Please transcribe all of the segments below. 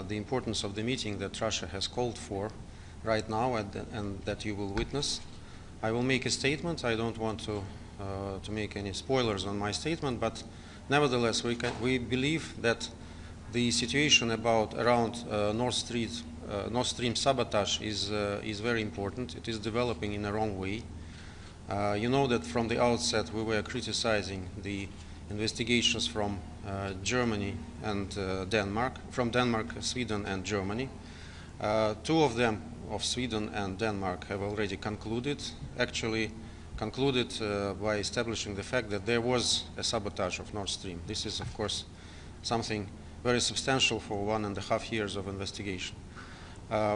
the importance of the meeting that Russia has called for right now and that you will witness. I will make a statement. I don't want to make any spoilers on my statement, but nevertheless, we believe that the situation around Nord Stream sabotage is very important. It is developing in a wrong way. You know that from the outset we were criticizing the investigations from Germany and from Denmark, Sweden and Germany. Two of them, of Sweden and Denmark, have already concluded by establishing the fact that there was a sabotage of Nord Stream. This is, of course, something very substantial for 1.5 years of investigation.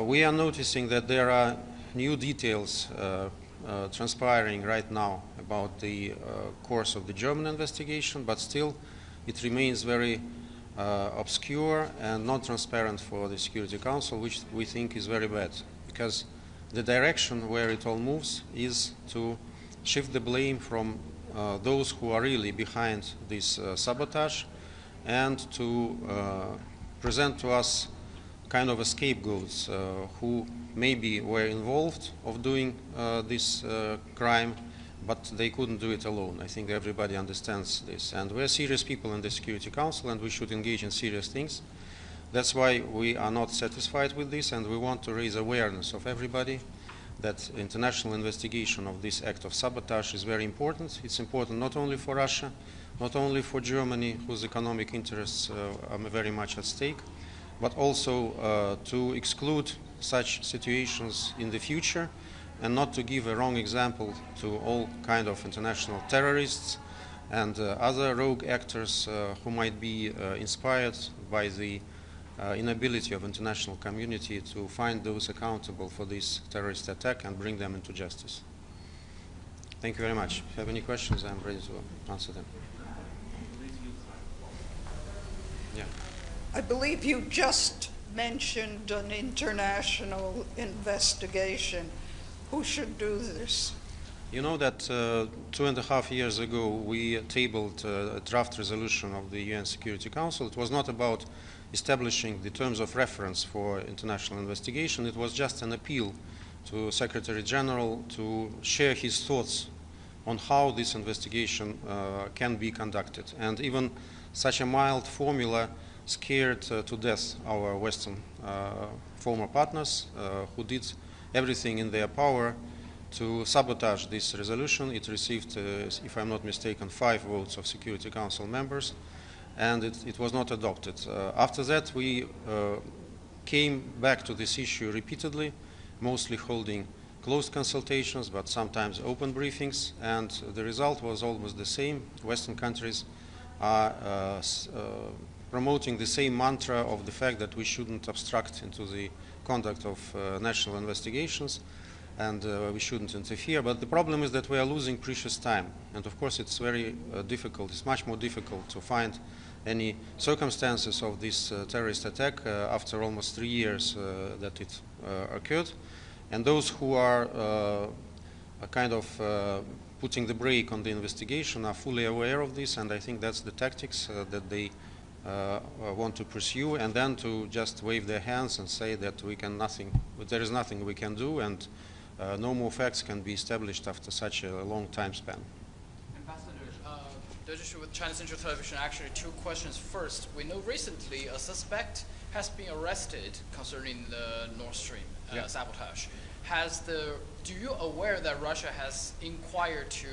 We are noticing that there are new details transpiring right now about the course of the German investigation, but still it remains very obscure and not transparent for the Security Council, which we think is very bad, because the direction where it all moves is to shift the blame from those who are really behind this sabotage and to present to us kind of a scapegoats who maybe were involved of doing this crime, but they couldn't do it alone. I think everybody understands this. And we're serious people in the Security Council, and we should engage in serious things. That's why we are not satisfied with this, and we want to raise awareness of everybody that international investigation of this act of sabotage is very important. It's important not only for Russia, not only for Germany, whose economic interests are very much at stake, but also to exclude such situations in the future and not to give a wrong example to all kind of international terrorists and other rogue actors who might be inspired by the inability of international community to find those accountable for this terrorist attack and bring them into justice. Thank you very much. If you have any questions, I'm ready to answer them. Yeah. I believe you just mentioned an international investigation. Who should do this? You know that 2.5 years ago we tabled a draft resolution of the UN Security Council. It was not about establishing the terms of reference for international investigation. It was just an appeal to Secretary General to share his thoughts on how this investigation can be conducted. And even such a mild formula scared to death our Western former partners who did everything in their power to sabotage this resolution. It received, if I'm not mistaken, 5 votes of Security Council members, and it was not adopted. After that, we came back to this issue repeatedly, mostly holding closed consultations, but sometimes open briefings, and the result was almost the same. Western countries are promoting the same mantra of the fact that we shouldn't obstruct into the conduct of national investigations, and we shouldn't interfere. But the problem is that we are losing precious time, and of course it's very difficult. It's much more difficult to find any circumstances of this terrorist attack after almost 3 years that it occurred. And those who are kind of putting the brake on the investigation are fully aware of this, and I think that's the tactics that they want to pursue, and then to just wave their hands and say that there is nothing we can do, and no more facts can be established after such a long time span. Ambassador, with China Central Television, actually 2 questions. First, we know recently a suspect has been arrested concerning the Nord Stream sabotage. Do you aware that Russia has inquired to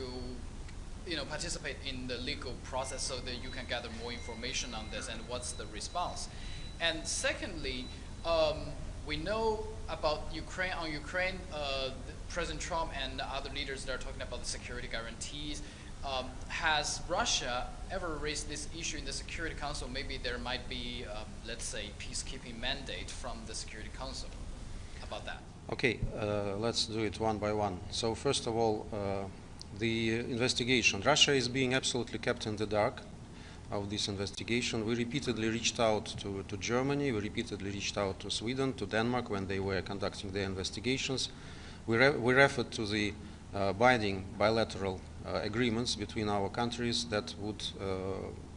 participate in the legal process so that you can gather more information on this, and what's the response? And secondly, we know about Ukraine. On Ukraine, President Trump and other leaders that are talking about the security guarantees. Has Russia ever raised this issue in the Security Council? Maybe there might be, let's say, peacekeeping mandate from the Security Council about that. Okay, let's do it one by one. So first of all, the investigation. Russia is being absolutely kept in the dark of this investigation. We repeatedly reached out to Germany, we repeatedly reached out to Sweden, to Denmark when they were conducting their investigations. We referred to the binding bilateral agreements between our countries that would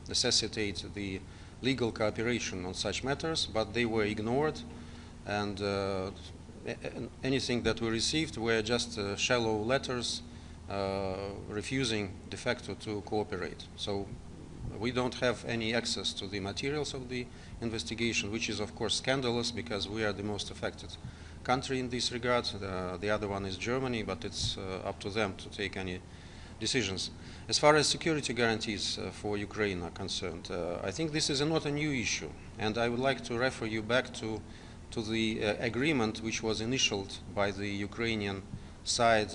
necessitate the legal cooperation on such matters, but they were ignored, and anything that we received were just shallow letters refusing de facto to cooperate. So we don't have any access to the materials of the investigation, which is of course scandalous because we are the most affected country in this regard. The other one is Germany, but it's up to them to take any decisions. As far as security guarantees for Ukraine are concerned, I think this is not a new issue, and I would like to refer you back to the agreement which was initialed by the Ukrainian side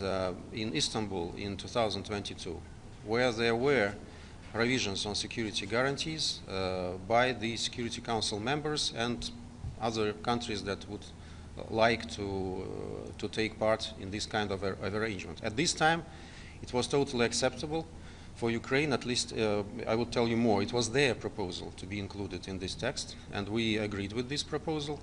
in Istanbul in 2022, where there were provisions on security guarantees by the Security Council members and other countries that would like to take part in this kind of arrangement. At this time, it was totally acceptable for Ukraine. At least I will tell you more. It was their proposal to be included in this text, and we agreed with this proposal.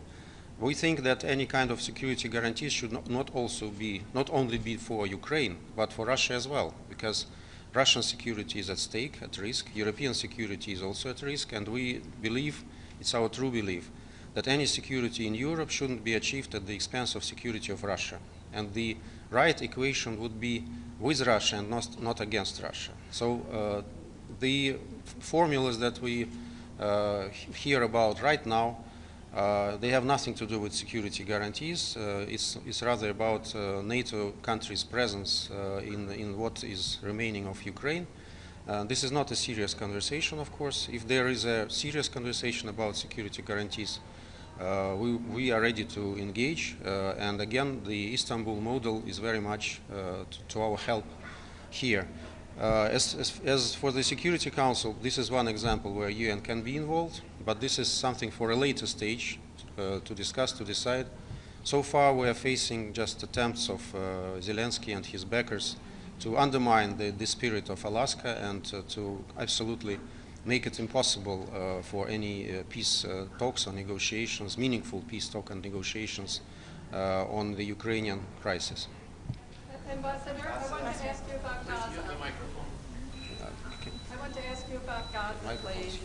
We think that any kind of security guarantees should not only be for Ukraine, but for Russia as well, because Russian security is at stake, at risk. European security is also at risk, and we believe, it's our true belief, that any security in Europe shouldn't be achieved at the expense of security of Russia. And the right equation would be with Russia and not against Russia. So the formulas that we hear about right now, they have nothing to do with security guarantees. It's rather about NATO countries' presence in what is remaining of Ukraine. This is not a serious conversation, of course. If there is a serious conversation about security guarantees, we are ready to engage. And again, the Istanbul model is very much to our help here. As for the Security Council, this is one example where UN can be involved, but this is something for a later stage to discuss, to decide. So far, we are facing just attempts of Zelensky and his backers to undermine the spirit of Alaska and to absolutely make it impossible for any peace talks or negotiations, meaningful peace talk and negotiations on the Ukrainian crisis. Ambassador, I want to ask you about Gaza. I want to ask you about Gaza, please.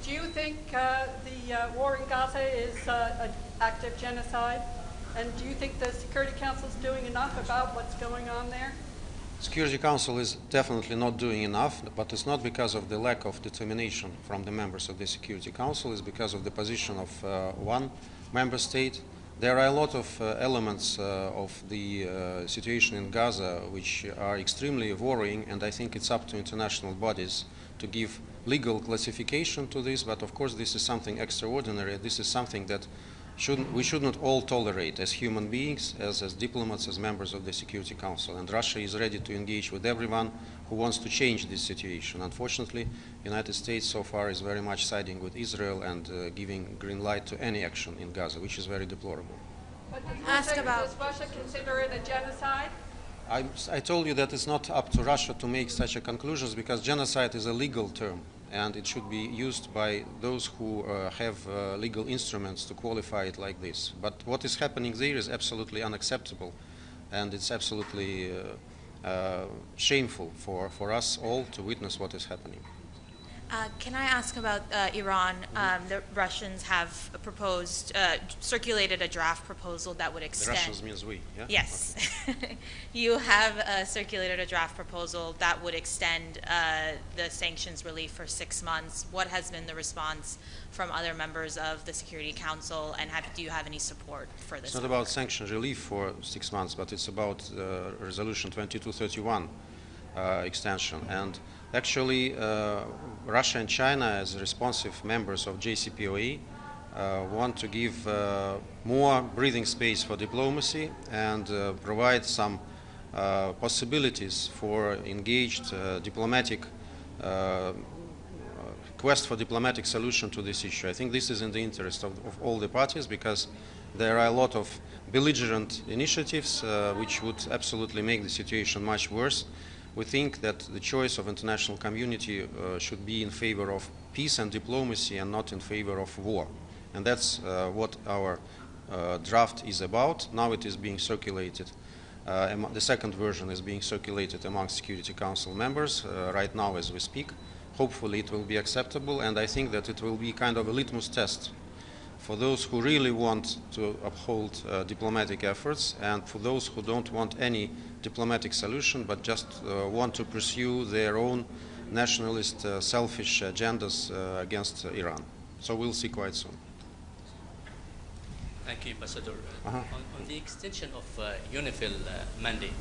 Do you think the war in Gaza is an act of genocide? And do you think the Security Council is doing enough about what's going on there? Security Council is definitely not doing enough, but it's not because of the lack of determination from the members of the Security Council. It's because of the position of one member state. There are a lot of elements of the situation in Gaza which are extremely worrying, and I think it's up to international bodies to give legal classification to this, but of course this is something extraordinary. This is something that we should not all tolerate as human beings, as diplomats, as members of the Security Council. And Russia is ready to engage with everyone who wants to change this situation. Unfortunately, the United States so far is very much siding with Israel and giving green light to any action in Gaza, which is very deplorable. But does Russia consider it a genocide? I told you that it's not up to Russia to make such a conclusions, because genocide is a legal term, and it should be used by those who have legal instruments to qualify it like this. But what is happening there is absolutely unacceptable, and it's absolutely shameful for us all to witness what is happening. Can I ask about Iran? The Russians have proposed, circulated a draft proposal that would extend. The Russians means we, yeah? Yes. Okay. You have circulated a draft proposal that would extend the sanctions relief for 6 months. What has been the response from other members of the Security Council, and do you have any support for this? It's not about sanction relief for 6 months, but it's about Resolution 2231 extension. And actually, Russia and China, as responsive members of JCPOA, want to give more breathing space for diplomacy and provide some possibilities for engaged diplomatic quest for diplomatic solution to this issue. I think this is in the interest of all the parties, because there are a lot of belligerent initiatives which would absolutely make the situation much worse. We think that the choice of international community should be in favor of peace and diplomacy and not in favor of war. And that's what our draft is about. Now it is being circulated. The second version is being circulated among Security Council members right now as we speak. hopefully it will be acceptable, and I think that it will be kind of a litmus test for those who really want to uphold diplomatic efforts, and for those who don't want any diplomatic solution but just want to pursue their own nationalist, selfish agendas against Iran. So we'll see quite soon. Thank you, Ambassador. On the extension of UNIFIL mandate,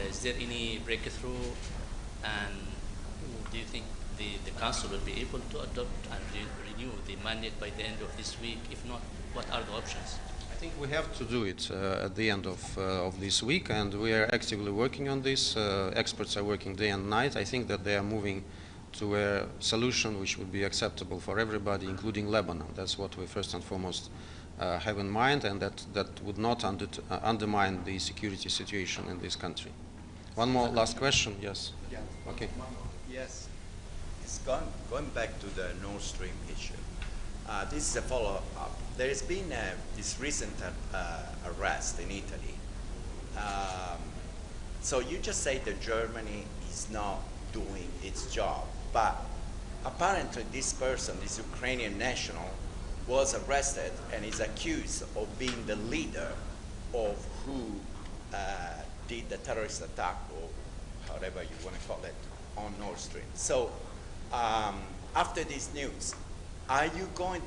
is there any breakthrough, and do you think the Council will be able to adopt and renew the mandate by the end of this week? If not, what are the options? I think we have to do it at the end of this week, and we are actively working on this. Experts are working day and night. I think that they are moving to a solution which would be acceptable for everybody, including Lebanon. That's what we first and foremost have in mind, and that would not undermine the security situation in this country. One more last question, yes? Yeah. Okay. Yes. It's going back to the Nord Stream issue. This is a follow-up. There has been this recent arrest in Italy. So you just say that Germany is not doing its job, but apparently this person, this Ukrainian national, was arrested and is accused of being the leader of who did the terrorist attack, or however you want to call it, on Nord Stream. So after this news,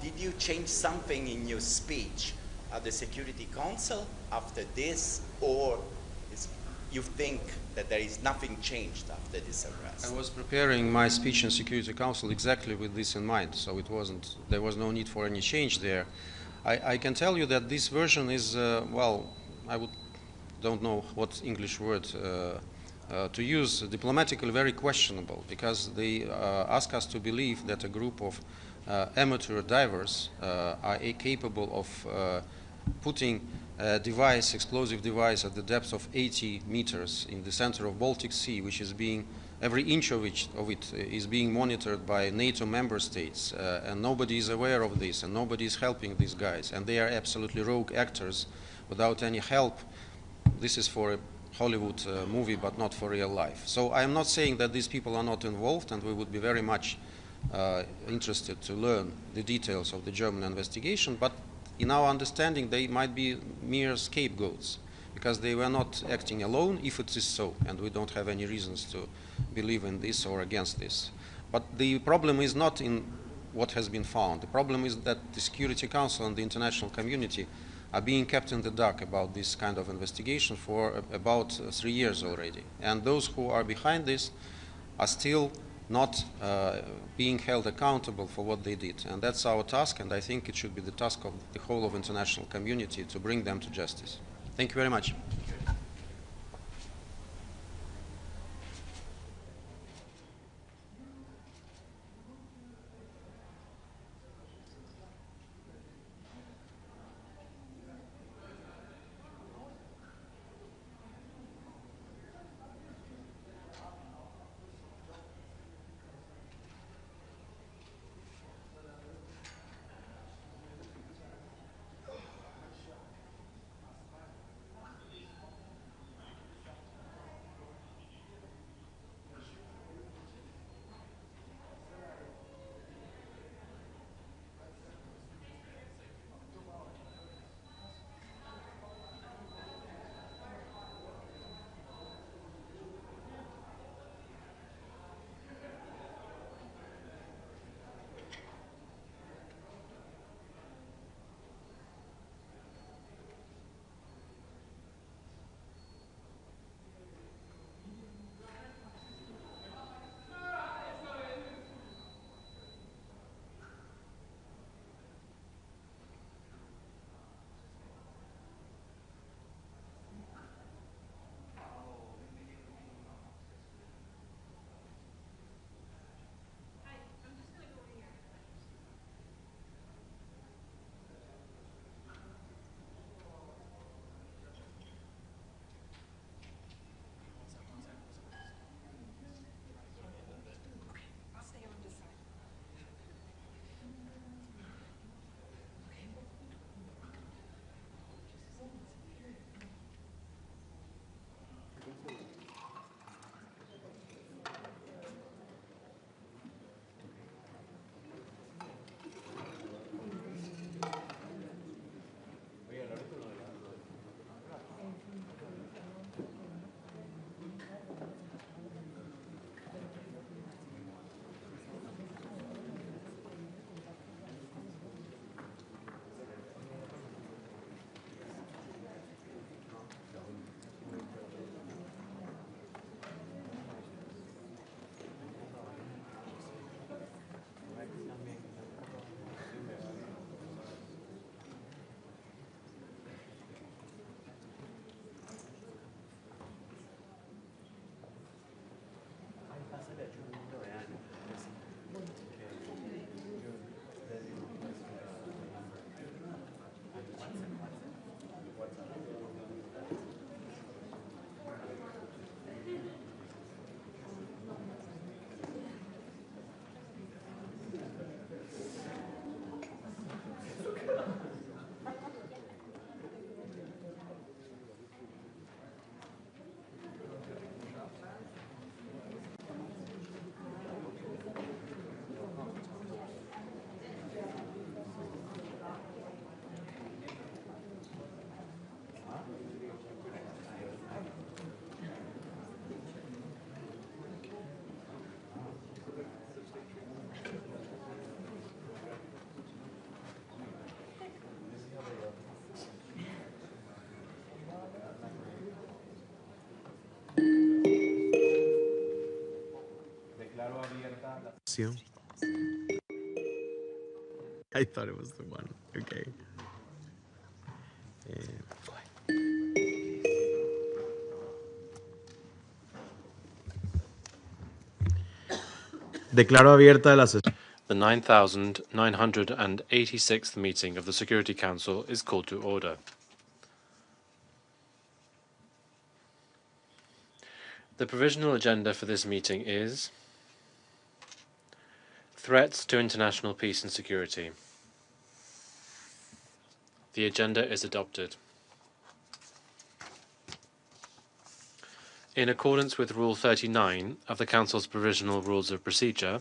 did you change something in your speech at the Security Council after this, or you think that there is nothing changed after this arrest? I was preparing my speech in Security Council exactly with this in mind, so there was no need for any change there. I can tell you that this version is, well, don't know what English word to use, diplomatically very questionable, because they ask us to believe that a group of amateur divers are capable of putting a device, explosive device, at the depth of 80 meters in the center of Baltic Sea, which is every inch of it is being monitored by NATO member states, and nobody is aware of this, and nobody is helping these guys, and they are absolutely rogue actors without any help. This is for a Hollywood movie, but not for real life. So I am not saying that these people are not involved, and we would be very much interested to learn the details of the German investigation, but in our understanding they might be mere scapegoats, because they were not acting alone, if it is so, and we don't have any reasons to believe in this or against this. But the problem is not in what has been found. The problem is that the Security Council and the international community are being kept in the dark about this kind of investigation for about 3 years already. And those who are behind this are still not being held accountable for what they did. And that's our task, and I think it should be the task of the whole of international community to bring them to justice. Thank you very much. I thought it was the one. Okay. Declaro abierta la sesión. The 9,986th meeting of the Security Council is called to order. The provisional agenda for this meeting is threats to international peace and security. The agenda is adopted. In accordance with Rule 39 of the Council's Provisional Rules of Procedure,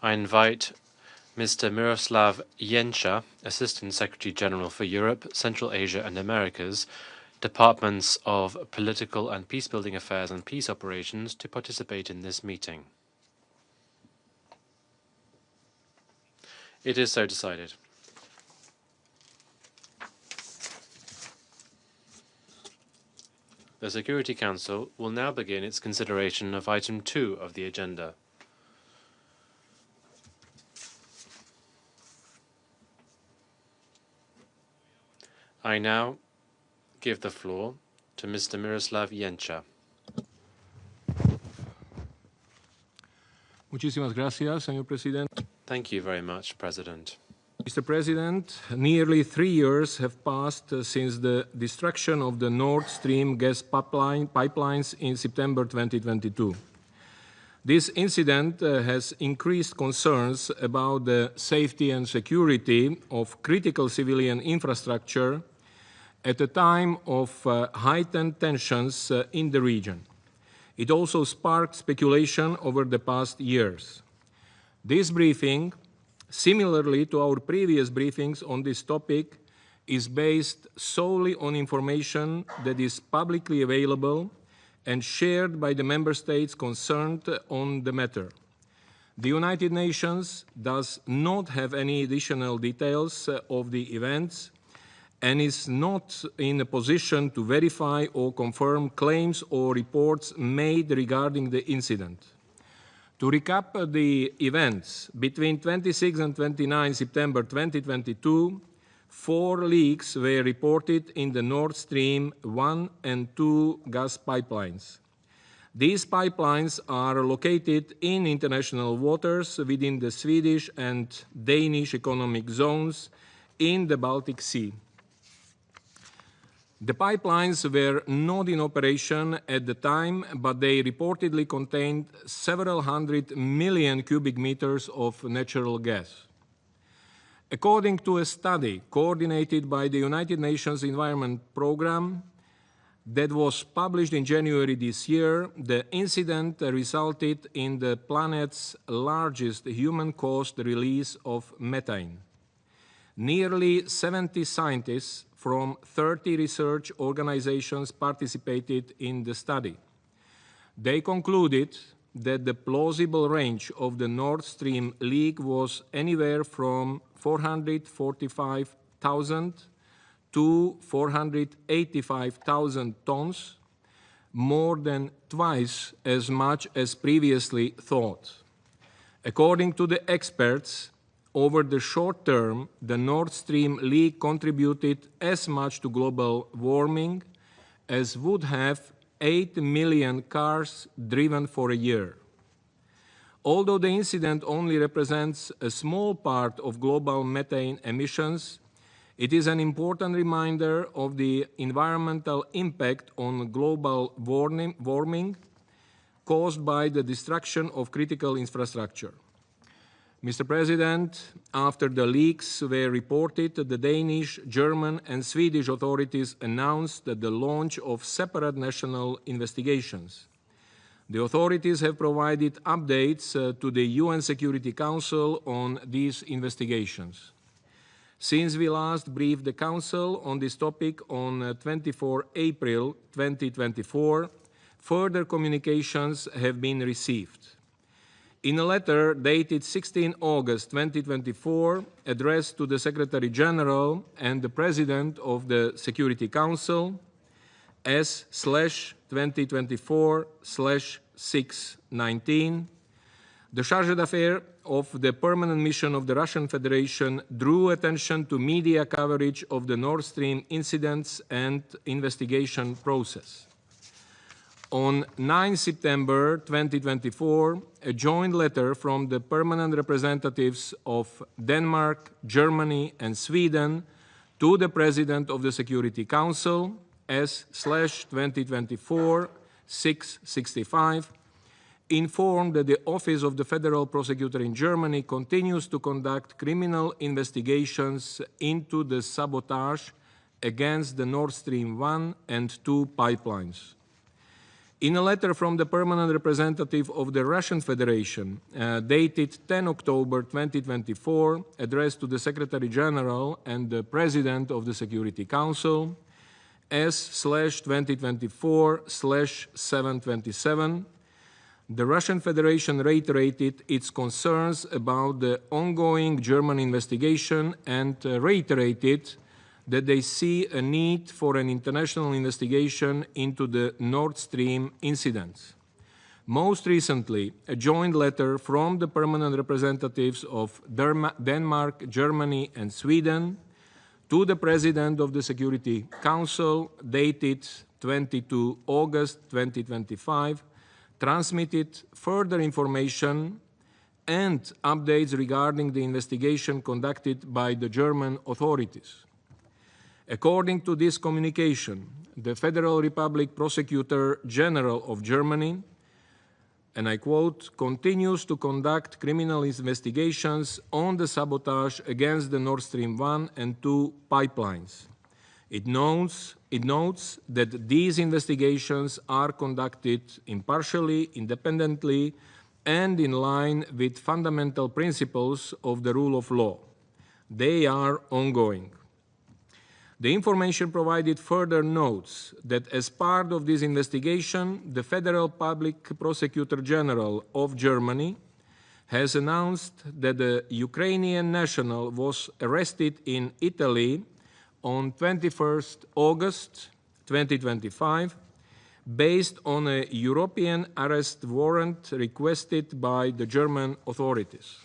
I invite Mr. Miroslav Jenscha, Assistant Secretary General for Europe, Central Asia and Americas, Departments of Political and Peacebuilding Affairs and Peace Operations, to participate in this meeting. It is so decided. The Security Council will now begin its consideration of item 2 of the agenda. I now give the floor to Mr. Miroslav Jenscha. Muchísimas gracias, señor presidente. Thank you very much, President. Mr. President, nearly 3 years have passed since the destruction of the Nord Stream gas pipelines in September 2022. This incident has increased concerns about the safety and security of critical civilian infrastructure at a time of heightened tensions in the region. It also sparked speculation over the past years. This briefing, similarly to our previous briefings on this topic, is based solely on information that is publicly available and shared by the member states concerned on the matter. The United Nations does not have any additional details of the events and is not in a position to verify or confirm claims or reports made regarding the incident. To recap the events, between 26 and 29 September 2022, 4 leaks were reported in the Nord Stream 1 and 2 gas pipelines. These pipelines are located in international waters within the Swedish and Danish economic zones in the Baltic Sea. The pipelines were not in operation at the time, but they reportedly contained several hundred million cubic meters of natural gas. According to a study coordinated by the United Nations Environment Programme that was published in January this year, the incident resulted in the planet's largest human-caused release of methane. Nearly 70 scientists from 30 research organizations participated in the study. They concluded that the plausible range of the Nord Stream leak was anywhere from 445,000 to 485,000 tons, more than twice as much as previously thought. According to the experts, over the short term, the Nord Stream leak contributed as much to global warming as would have 8 million cars driven for a year. Although the incident only represents a small part of global methane emissions, it is an important reminder of the environmental impact on global warming caused by the destruction of critical infrastructure. Mr. President, after the leaks were reported, the Danish, German, and Swedish authorities announced the launch of separate national investigations. The authorities have provided updates to the UN Security Council on these investigations. Since we last briefed the Council on this topic on 24 April 2024, further communications have been received. In a letter dated 16 August 2024, addressed to the Secretary General and the President of the Security Council, S/2024/619, the Chargé d'Affaires of the permanent mission of the Russian Federation drew attention to media coverage of the Nord Stream incidents and investigation process. On 9 September 2024, a joint letter from the permanent representatives of Denmark, Germany, and Sweden to the President of the Security Council, S/2024-665, informed that the Office of the Federal Prosecutor in Germany continues to conduct criminal investigations into the sabotage against the Nord Stream 1 and 2 pipelines. In a letter from the permanent representative of the Russian Federation, dated 10 October 2024, addressed to the Secretary General and the President of the Security Council, S/2024-727, the Russian Federation reiterated its concerns about the ongoing German investigation and reiterated that they see a need for an international investigation into the Nord Stream incidents. Most recently, a joint letter from the permanent representatives of Denmark, Germany, and Sweden to the President of the Security Council, dated 22 August 2025, transmitted further information and updates regarding the investigation conducted by the German authorities. According to this communication, the Federal Republic Prosecutor General of Germany, and I quote, continues to conduct criminal investigations on the sabotage against the Nord Stream 1 and 2 pipelines. It notes that these investigations are conducted impartially, independently, and in line with fundamental principles of the rule of law. They are ongoing. The information provided further notes that as part of this investigation, the Federal Public Prosecutor General of Germany has announced that the Ukrainian national was arrested in Italy on 21st August 2025, based on a European arrest warrant requested by the German authorities.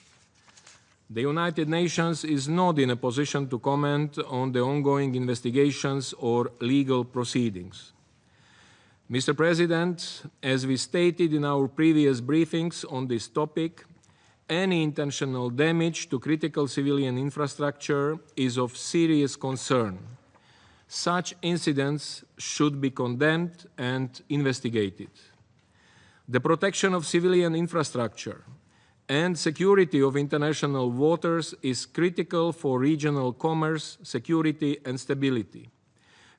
The United Nations is not in a position to comment on the ongoing investigations or legal proceedings. Mr. President, as we stated in our previous briefings on this topic, any intentional damage to critical civilian infrastructure is of serious concern. Such incidents should be condemned and investigated. The protection of civilian infrastructure and security of international waters is critical for regional commerce, security, and stability.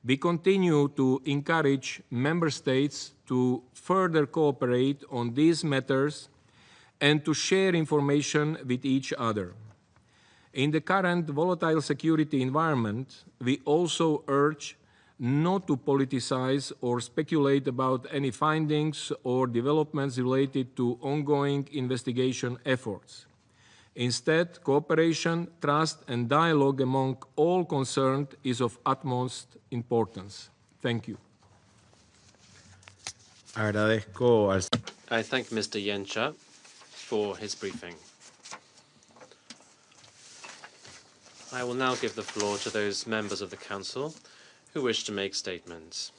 We continue to encourage member states to further cooperate on these matters and to share information with each other. In the current volatile security environment, we also urge not to politicize or speculate about any findings or developments related to ongoing investigation efforts. Instead, cooperation, trust, and dialogue among all concerned is of utmost importance. Thank you. I thank Mr. Jenscha for his briefing. I will now give the floor to those members of the Council who wish to make statements.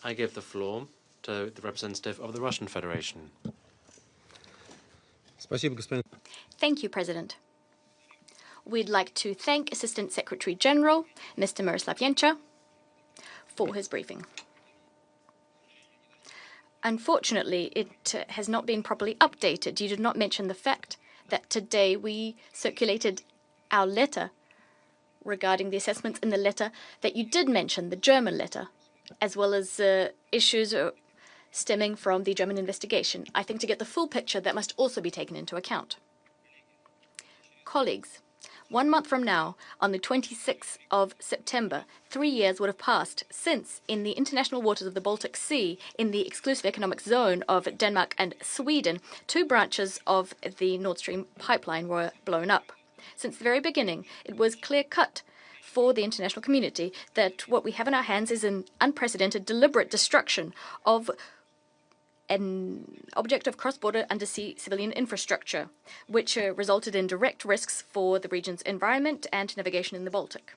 I give the floor to the representative of the Russian Federation. Thank you, President. We'd like to thank Assistant Secretary General, Mr. Miroslav Jenscha, for his briefing. Unfortunately, it has not been properly updated. You did not mention the fact that today we circulated our letter regarding the assessments in the letter, that you did mention the German letter, as well as issues stemming from the German investigation. I think to get the full picture, that must also be taken into account. Colleagues, 1 month from now, on the 26th of September, 3 years would have passed since, in the international waters of the Baltic Sea, in the exclusive economic zone of Denmark and Sweden, 2 branches of the Nord Stream pipeline were blown up. Since the very beginning, it was clear-cut for the international community that what we have in our hands is an unprecedented, deliberate destruction of an object of cross-border undersea civilian infrastructure, which resulted in direct risks for the region's environment and navigation in the Baltic.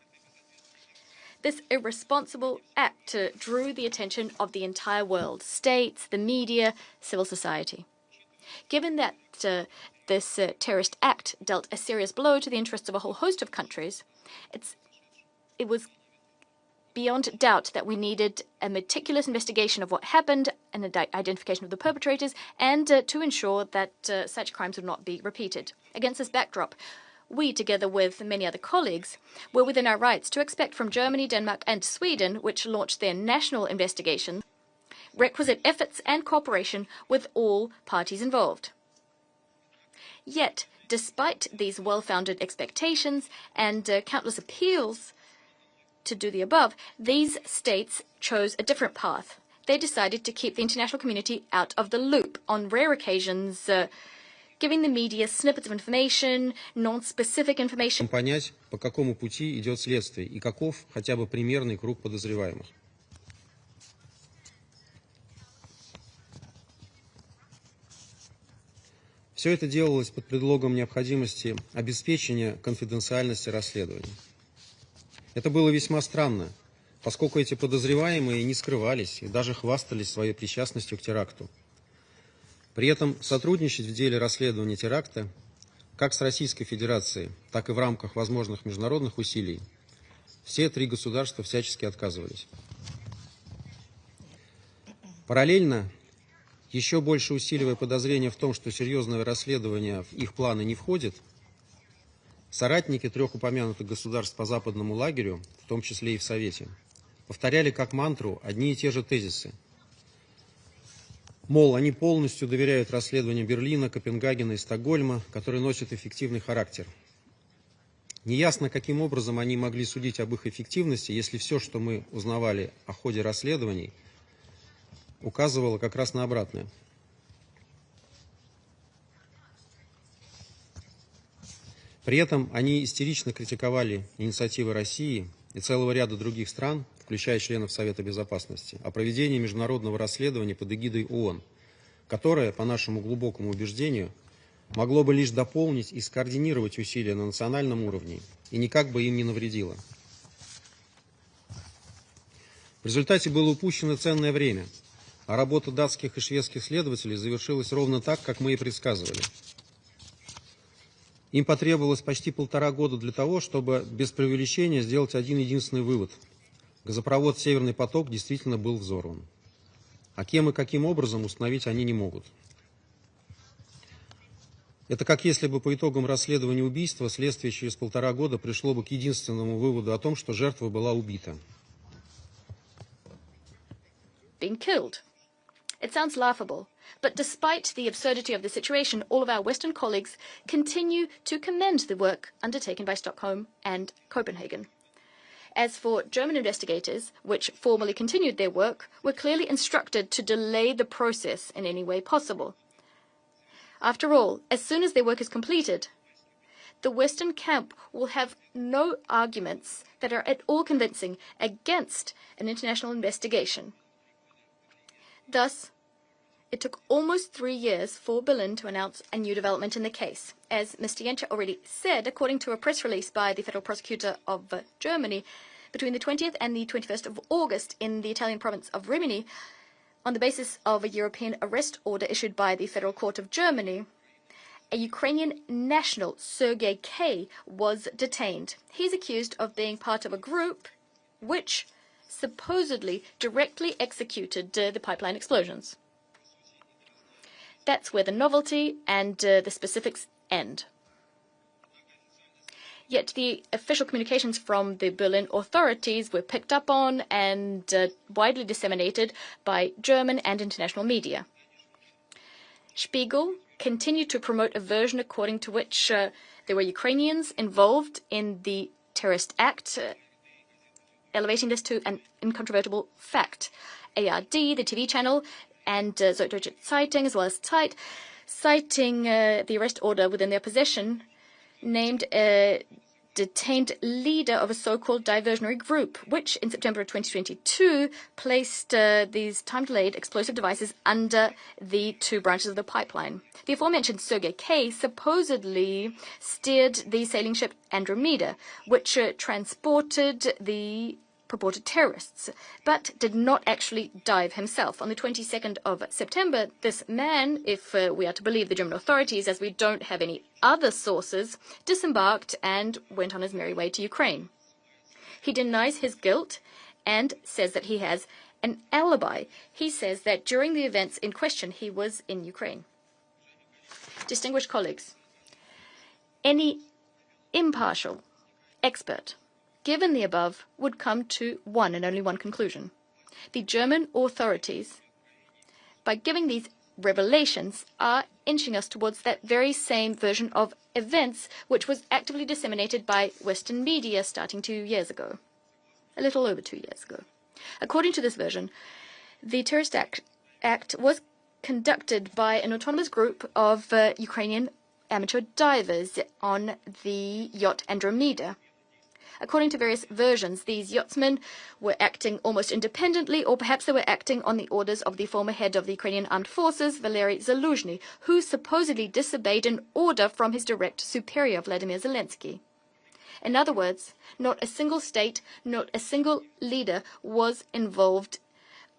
This irresponsible act drew the attention of the entire world, states, the media, civil society. Given that this terrorist act dealt a serious blow to the interests of a whole host of countries, it was beyond doubt that we needed a meticulous investigation of what happened and an identification of the perpetrators, and to ensure that such crimes would not be repeated. Against this backdrop, we, together with many other colleagues, were within our rights to expect from Germany, Denmark, and Sweden, which launched their national investigations, requisite efforts and cooperation with all parties involved. Yet, despite these well-founded expectations and countless appeals to do the above, these states chose a different path. They decided to keep the international community out of the loop, on rare occasions giving the media snippets of information, non-specific information. Понять, по какому пути идет следствие и каков хотя бы примерный круг подозреваемых. Все это делалось под предлогом необходимости обеспечения конфиденциальности расследования. Это было весьма странно, поскольку эти подозреваемые не скрывались и даже хвастались своей причастностью к теракту. При этом сотрудничать в деле расследования теракта, как с Российской Федерацией, так и в рамках возможных международных усилий, все три государства всячески отказывались. Параллельно, еще больше усиливая подозрения в том, что серьезное расследование в их планы не входит, соратники трех упомянутых государств по западному лагерю, в том числе и в Совете, повторяли как мантру одни и те же тезисы. Мол, они полностью доверяют расследованиям Берлина, Копенгагена и Стокгольма, которые носят эффективный характер. Неясно, каким образом они могли судить об их эффективности, если все, что мы узнавали о ходе расследований, указывало как раз на обратное. При этом они истерично критиковали инициативы России и целого ряда других стран, включая членов Совета Безопасности, о проведении международного расследования под эгидой ООН, которое, по нашему глубокому убеждению, могло бы лишь дополнить и скоординировать усилия на национальном уровне и никак бы им не навредило. В результате было упущено ценное время, а работа датских и шведских следователей завершилась ровно так, как мы и предсказывали. Им потребовалось почти 1,5 года для того, чтобы без преувеличения сделать один единственный вывод. Газопровод «Северный поток» действительно был взорван. А кем и каким образом установить они не могут. Это как если бы по итогам расследования убийства следствие через 1,5 года пришло бы к единственному выводу о том, что жертва была убита. Being killed. It sounds laughable, but despite the absurdity of the situation, all of our Western colleagues continue to commend the work undertaken by Stockholm and Copenhagen. As for German investigators, which formally continued their work, were clearly instructed to delay the process in any way possible. After all, as soon as their work is completed, the Western camp will have no arguments that are at all convincing against an international investigation. Thus, it took almost 3 years for Berlin to announce a new development in the case. As Mr. Jentscher already said, according to a press release by the Federal Prosecutor of Germany, between the 20th and the 21st of August in the Italian province of Rimini, on the basis of a European arrest order issued by the Federal Court of Germany, a Ukrainian national, Sergei K., was detained. He's accused of being part of a group which supposedly directly executed the pipeline explosions. That's where the novelty and the specifics end. Yet the official communications from the Berlin authorities were picked up on and widely disseminated by German and international media. Spiegel continued to promote a version according to which there were Ukrainians involved in the terrorist act, elevating this to an incontrovertible fact. ARD, the TV channel, and Süddeutsche Zeitung, as well as Zeit, citing the arrest order within their possession, named detained leader of a so-called diversionary group, which in September of 2022 placed these time-delayed explosive devices under the two branches of the pipeline. The aforementioned Sergei K. supposedly steered the sailing ship Andromeda, which transported the purported terrorists, but did not actually dive himself. On the 22nd of September, this man, if we are to believe the German authorities, as we don't have any other sources, disembarked and went on his merry way to Ukraine. He denies his guilt and says that he has an alibi. He says that during the events in question, he was in Ukraine. Distinguished colleagues, any impartial expert given the above would come to one and only one conclusion. The German authorities, by giving these revelations, are inching us towards that very same version of events which was actively disseminated by Western media starting 2 years ago. A little over 2 years ago. According to this version, the terrorist act was conducted by an autonomous group of Ukrainian amateur divers on the yacht Andromeda. According to various versions, these yachtsmen were acting almost independently, or perhaps they were acting on the orders of the former head of the Ukrainian Armed Forces, Valery Zaluzhny, who supposedly disobeyed an order from his direct superior, Vladimir Zelensky. In other words, not a single state, not a single leader was involved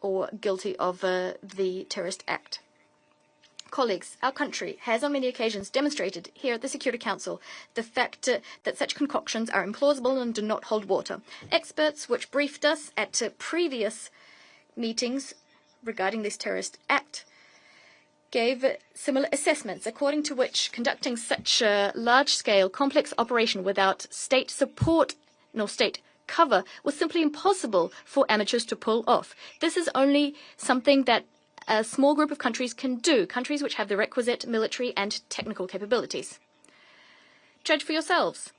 or guilty of the terrorist act. Colleagues, our country has on many occasions demonstrated here at the Security Council the fact that such concoctions are implausible and do not hold water. Experts which briefed us at previous meetings regarding this terrorist act gave similar assessments, according to which conducting such a large-scale, complex operation without state support nor state cover was simply impossible for amateurs to pull off. This is only something that a small group of countries can do, countries which have the requisite military and technical capabilities. Judge for yourselves.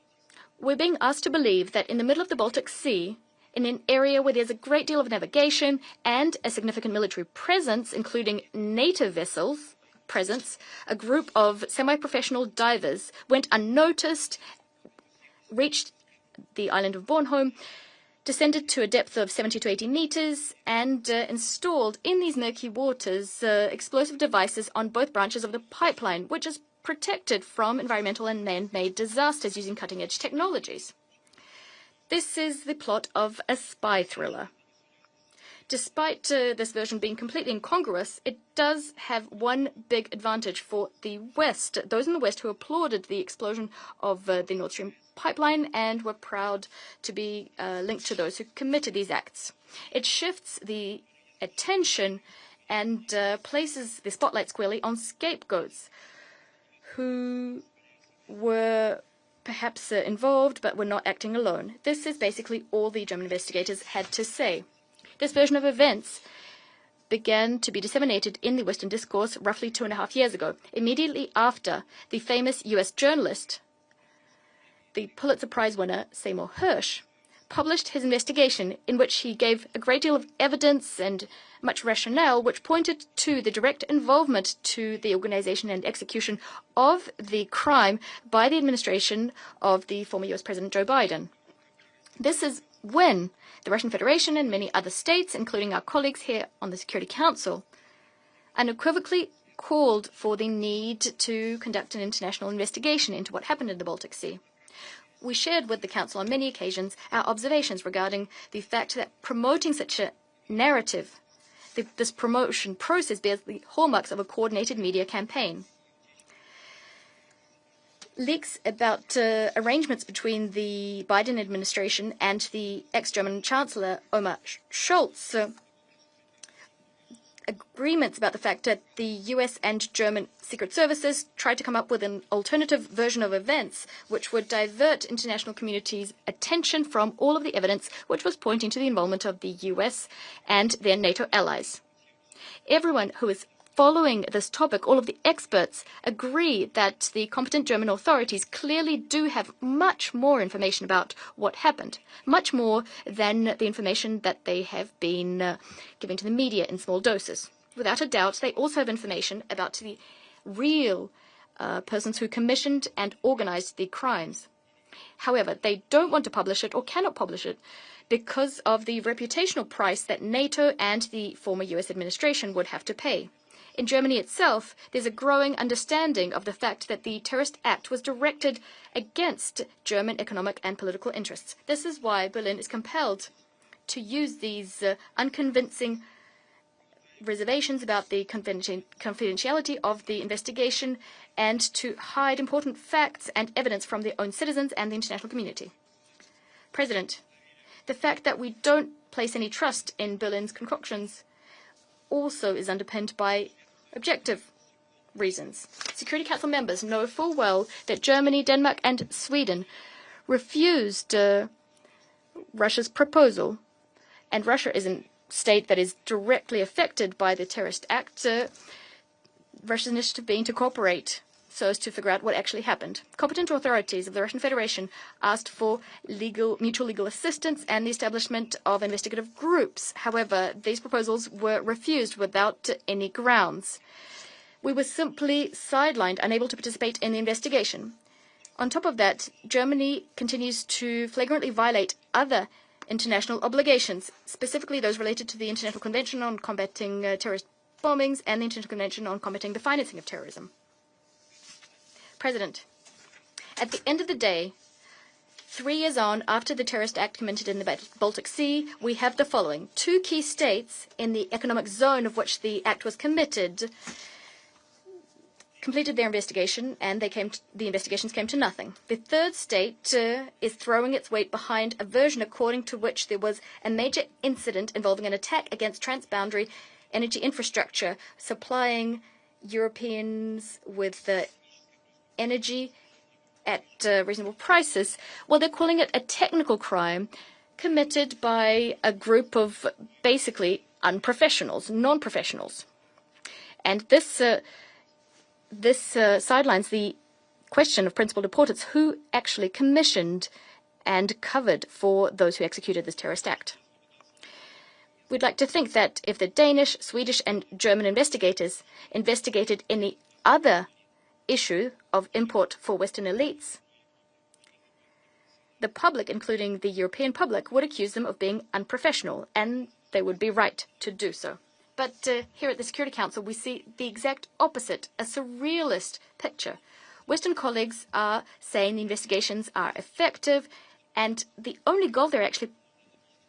We're being asked to believe that in the middle of the Baltic Sea, in an area where there's a great deal of navigation and a significant military presence, including NATO vessels presence, a group of semi-professional divers went unnoticed, reached the island of Bornholm, descended to a depth of 70 to 80 meters, and installed in these murky waters explosive devices on both branches of the pipeline, which is protected from environmental and man-made disasters using cutting-edge technologies. This is the plot of a spy thriller. Despite this version being completely incongruous, it does have one big advantage for the West, those in the West who applauded the explosion of the Nord Stream pipeline and were proud to be linked to those who committed these acts. It shifts the attention and places the spotlight squarely on scapegoats who were perhaps involved but were not acting alone. This is basically all the German investigators had to say. This version of events began to be disseminated in the Western discourse roughly 2.5 years ago, immediately after the famous U.S. journalist, the Pulitzer Prize winner Seymour Hersh, published his investigation in which he gave a great deal of evidence and much rationale which pointed to the direct involvement to the organization and execution of the crime by the administration of the former U.S. President Joe Biden. This is when the Russian Federation and many other states, including our colleagues here on the Security Council, unequivocally called for the need to conduct an international investigation into what happened in the Baltic Sea. We shared with the Council on many occasions our observations regarding the fact that promoting such a narrative, this promotion process, bears the hallmarks of a coordinated media campaign. Leaks about arrangements between the Biden administration and the ex-German Chancellor Olaf Scholz, agreements about the fact that the US and German secret services tried to come up with an alternative version of events which would divert international community's attention from all of the evidence which was pointing to the involvement of the US and their NATO allies. Everyone who is following this topic, all of the experts, agree that the competent German authorities clearly do have much more information about what happened, much more than the information that they have been giving to the media in small doses. Without a doubt, they also have information about the real persons who commissioned and organized the crimes. However, they don't want to publish it or cannot publish it because of the reputational price that NATO and the former US administration would have to pay. In Germany itself, there's a growing understanding of the fact that the terrorist act was directed against German economic and political interests. This is why Berlin is compelled to use these unconvincing reservations about the confidentiality of the investigation and to hide important facts and evidence from their own citizens and the international community. President, the fact that we don't place any trust in Berlin's concoctions also is underpinned by objective reasons. Security Council members know full well that Germany, Denmark, and Sweden refused Russia's proposal, and Russia is a state that is directly affected by the terrorist act, Russia's initiative being to cooperate so as to figure out what actually happened. Competent authorities of the Russian Federation asked for mutual legal assistance and the establishment of investigative groups. However, these proposals were refused without any grounds. We were simply sidelined, unable to participate in the investigation. On top of that, Germany continues to flagrantly violate other international obligations, specifically those related to the International Convention on Combating Terrorist Bombings and the International Convention on Combating the Financing of Terrorism. President, at the end of the day, 3 years on after the terrorist act committed in the Baltic Sea, we have the following. 2 key states in the economic zone of which the act was committed completed their investigation, and the investigations came to nothing. The third state is throwing its weight behind a version according to which there was a major incident involving an attack against transboundary energy infrastructure, supplying Europeans with energy at reasonable prices. Well, they're calling it a technical crime committed by a group of basically unprofessionals, non-professionals. And this sidelines the question of principal importance: who actually commissioned and covered for those who executed this terrorist act? We'd like to think that if the Danish, Swedish, and German investigators investigated any other issue of import for Western elites, the public, including the European public, would accuse them of being unprofessional, and they would be right to do so. But here at the Security Council, we see the exact opposite, a surrealist picture. Western colleagues are saying the investigations are effective, and the only goal they're actually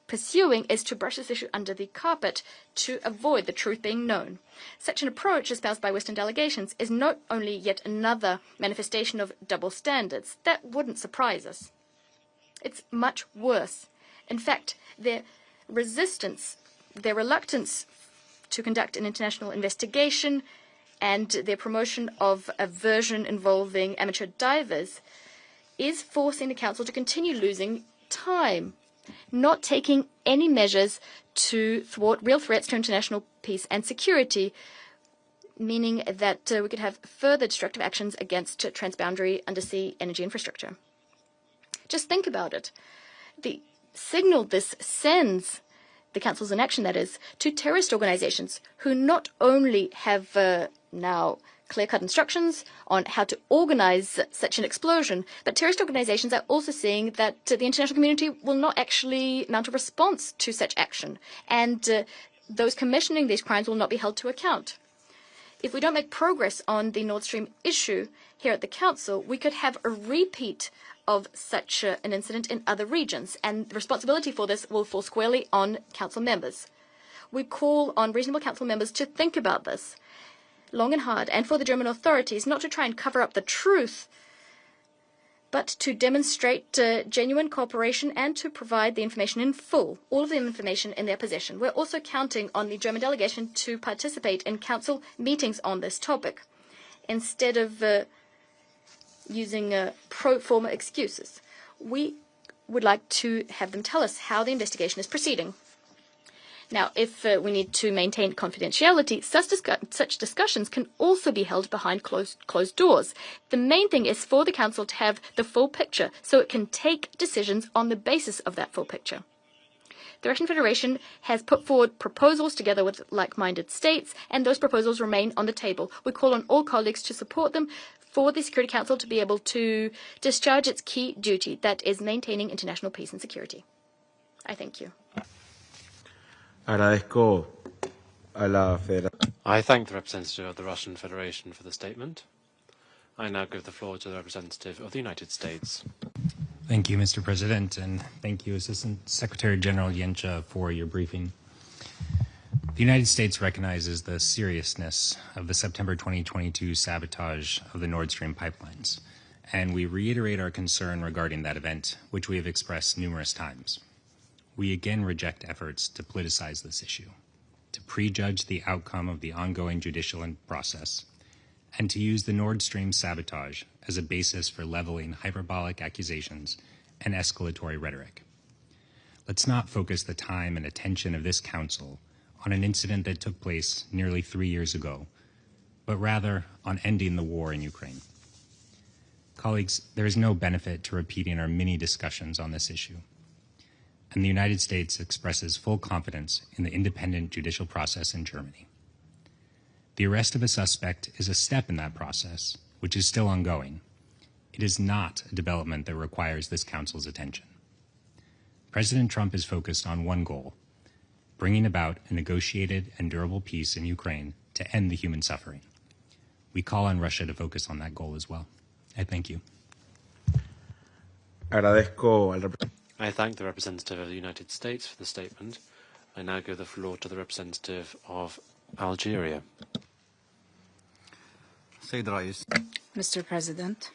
pursuing is to brush this issue under the carpet to avoid the truth being known. Such an approach espoused by Western delegations is not only yet another manifestation of double standards. That wouldn't surprise us. It's much worse. In fact, their resistance, their reluctance to conduct an international investigation, and their promotion of a version involving amateur divers is forcing the Council to continue losing time, not taking any measures to thwart real threats to international peace and security, meaning that we could have further destructive actions against transboundary undersea energy infrastructure. Just think about it. The signal this sends, the Council's inaction, that is, to terrorist organizations who not only have now clear-cut instructions on how to organize such an explosion, but terrorist organizations are also seeing that the international community will not actually mount a response to such action, and those commissioning these crimes will not be held to account. If we don't make progress on the Nord Stream issue here at the Council, we could have a repeat of such an incident in other regions, and the responsibility for this will fall squarely on Council members. We call on reasonable Council members to think about this long and hard, and for the German authorities not to try and cover up the truth, but to demonstrate genuine cooperation and to provide the information in full, all of the information in their possession. We're also counting on the German delegation to participate in Council meetings on this topic, instead of using pro forma excuses. We would like to have them tell us how the investigation is proceeding. Now, if we need to maintain confidentiality, such discussions can also be held behind closed doors. The main thing is for the Council to have the full picture, so it can take decisions on the basis of that full picture. The Russian Federation has put forward proposals together with like-minded states, and those proposals remain on the table. We call on all colleagues to support them for the Security Council to be able to discharge its key duty, that is maintaining international peace and security. I thank you. Agradezco a la I thank the representative of the Russian Federation for the statement. I now give the floor to the representative of the United States. Thank you, Mr. President, and thank you, Assistant Secretary General Yencha, for your briefing. The United States recognizes the seriousness of the September 2022 sabotage of the Nord Stream pipelines, and we reiterate our concern regarding that event, which we have expressed numerous times. We again reject efforts to politicize this issue, to prejudge the outcome of the ongoing judicial process, and to use the Nord Stream sabotage as a basis for leveling hyperbolic accusations and escalatory rhetoric. Let's not focus the time and attention of this Council on an incident that took place nearly 3 years ago, but rather on ending the war in Ukraine. Colleagues, there is no benefit to repeating our many discussions on this issue, and the United States expresses full confidence in the independent judicial process in Germany. The arrest of a suspect is a step in that process, which is still ongoing. It is not a development that requires this Council's attention. President Trump is focused on one goal: bringing about a negotiated and durable peace in Ukraine to end the human suffering. We call on Russia to focus on that goal as well. I thank you. I thank the representative of the United States for the statement. I now give the floor to the representative of Algeria. Mr. President,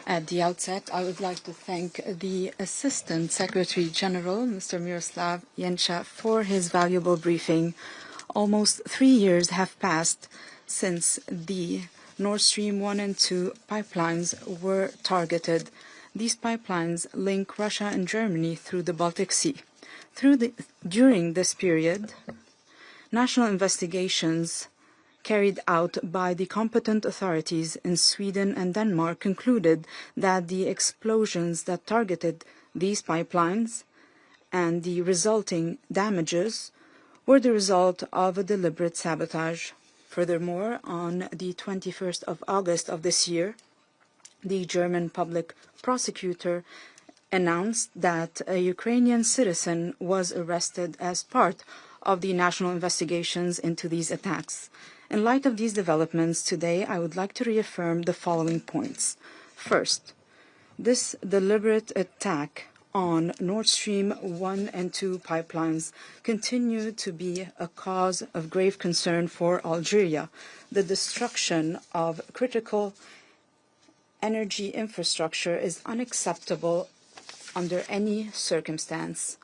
at the outset, I would like to thank the Assistant Secretary General, Mr. Miroslav Yencha, for his valuable briefing. Almost 3 years have passed since the Nord Stream 1 and 2 pipelines were targeted. These pipelines link Russia and Germany through the Baltic Sea. During this period, national investigations carried out by the competent authorities in Sweden and Denmark concluded that the explosions that targeted these pipelines and the resulting damages were the result of a deliberate sabotage. Furthermore, on the 21st of August of this year, the German public prosecutor announced that a Ukrainian citizen was arrested as part of the national investigations into these attacks. In light of these developments today, I would like to reaffirm the following points. First, this deliberate attack on Nord Stream 1 and 2 pipelines continue to be a cause of grave concern for Algeria. The destruction of critical energy infrastructure is unacceptable under any circumstance.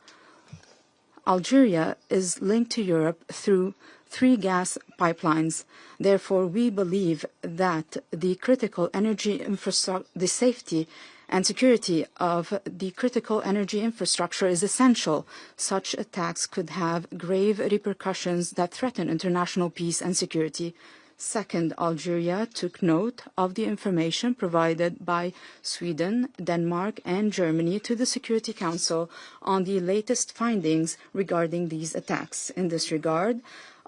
Algeria is linked to Europe through 3 gas pipelines. Therefore, we believe that the critical energy infrastructure, the safety and security of the critical energy infrastructure is essential. Such attacks could have grave repercussions that threaten international peace and security. Second, Algeria took note of the information provided by Sweden, Denmark, and Germany to the Security Council on the latest findings regarding these attacks. In this regard,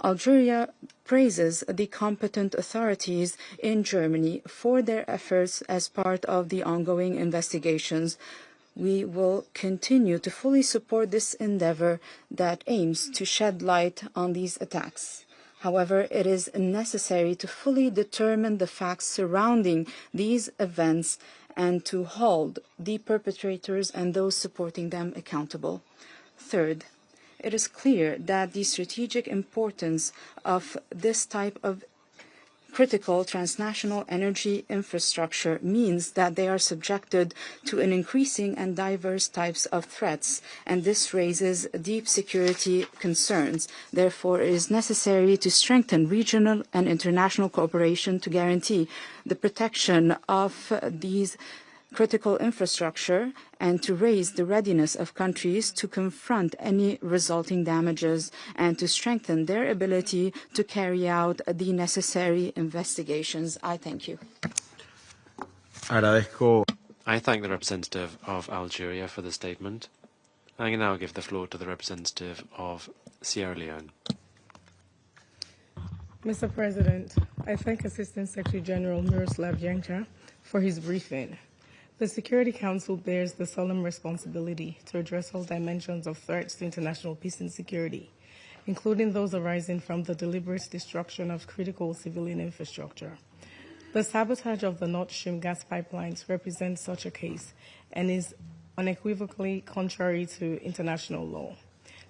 Algeria praises the competent authorities in Germany for their efforts as part of the ongoing investigations. We will continue to fully support this endeavor that aims to shed light on these attacks. However, it is necessary to fully determine the facts surrounding these events and to hold the perpetrators and those supporting them accountable. Third, it is clear that the strategic importance of this type of critical transnational energy infrastructure means that they are subjected to an increasing and diverse types of threats, and this raises deep security concerns. Therefore, it is necessary to strengthen regional and international cooperation to guarantee the protection of these critical infrastructure and to raise the readiness of countries to confront any resulting damages and to strengthen their ability to carry out the necessary investigations. I thank you. I thank the representative of Algeria for the statement. I now give the floor to the representative of Sierra Leone. Mr. President, I thank Assistant Secretary General Miroslav Yencha for his briefing. The Security Council bears the solemn responsibility to address all dimensions of threats to international peace and security, including those arising from the deliberate destruction of critical civilian infrastructure. The sabotage of the Nord Stream gas pipelines represents such a case and is unequivocally contrary to international law.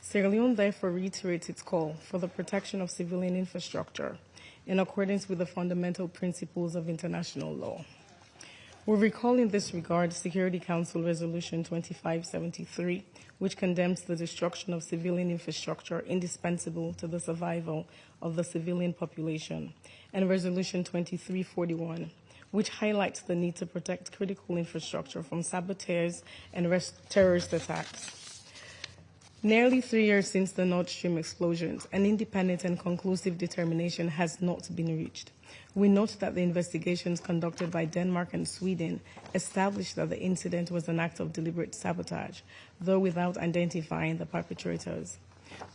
Sierra Leone therefore reiterates its call for the protection of civilian infrastructure in accordance with the fundamental principles of international law. We recall in this regard Security Council Resolution 2573, which condemns the destruction of civilian infrastructure indispensable to the survival of the civilian population, and Resolution 2341, which highlights the need to protect critical infrastructure from saboteurs and terrorist attacks. Nearly 3 years since the Nord Stream explosions, an independent and conclusive determination has not been reached. We note that the investigations conducted by Denmark and Sweden established that the incident was an act of deliberate sabotage, though without identifying the perpetrators.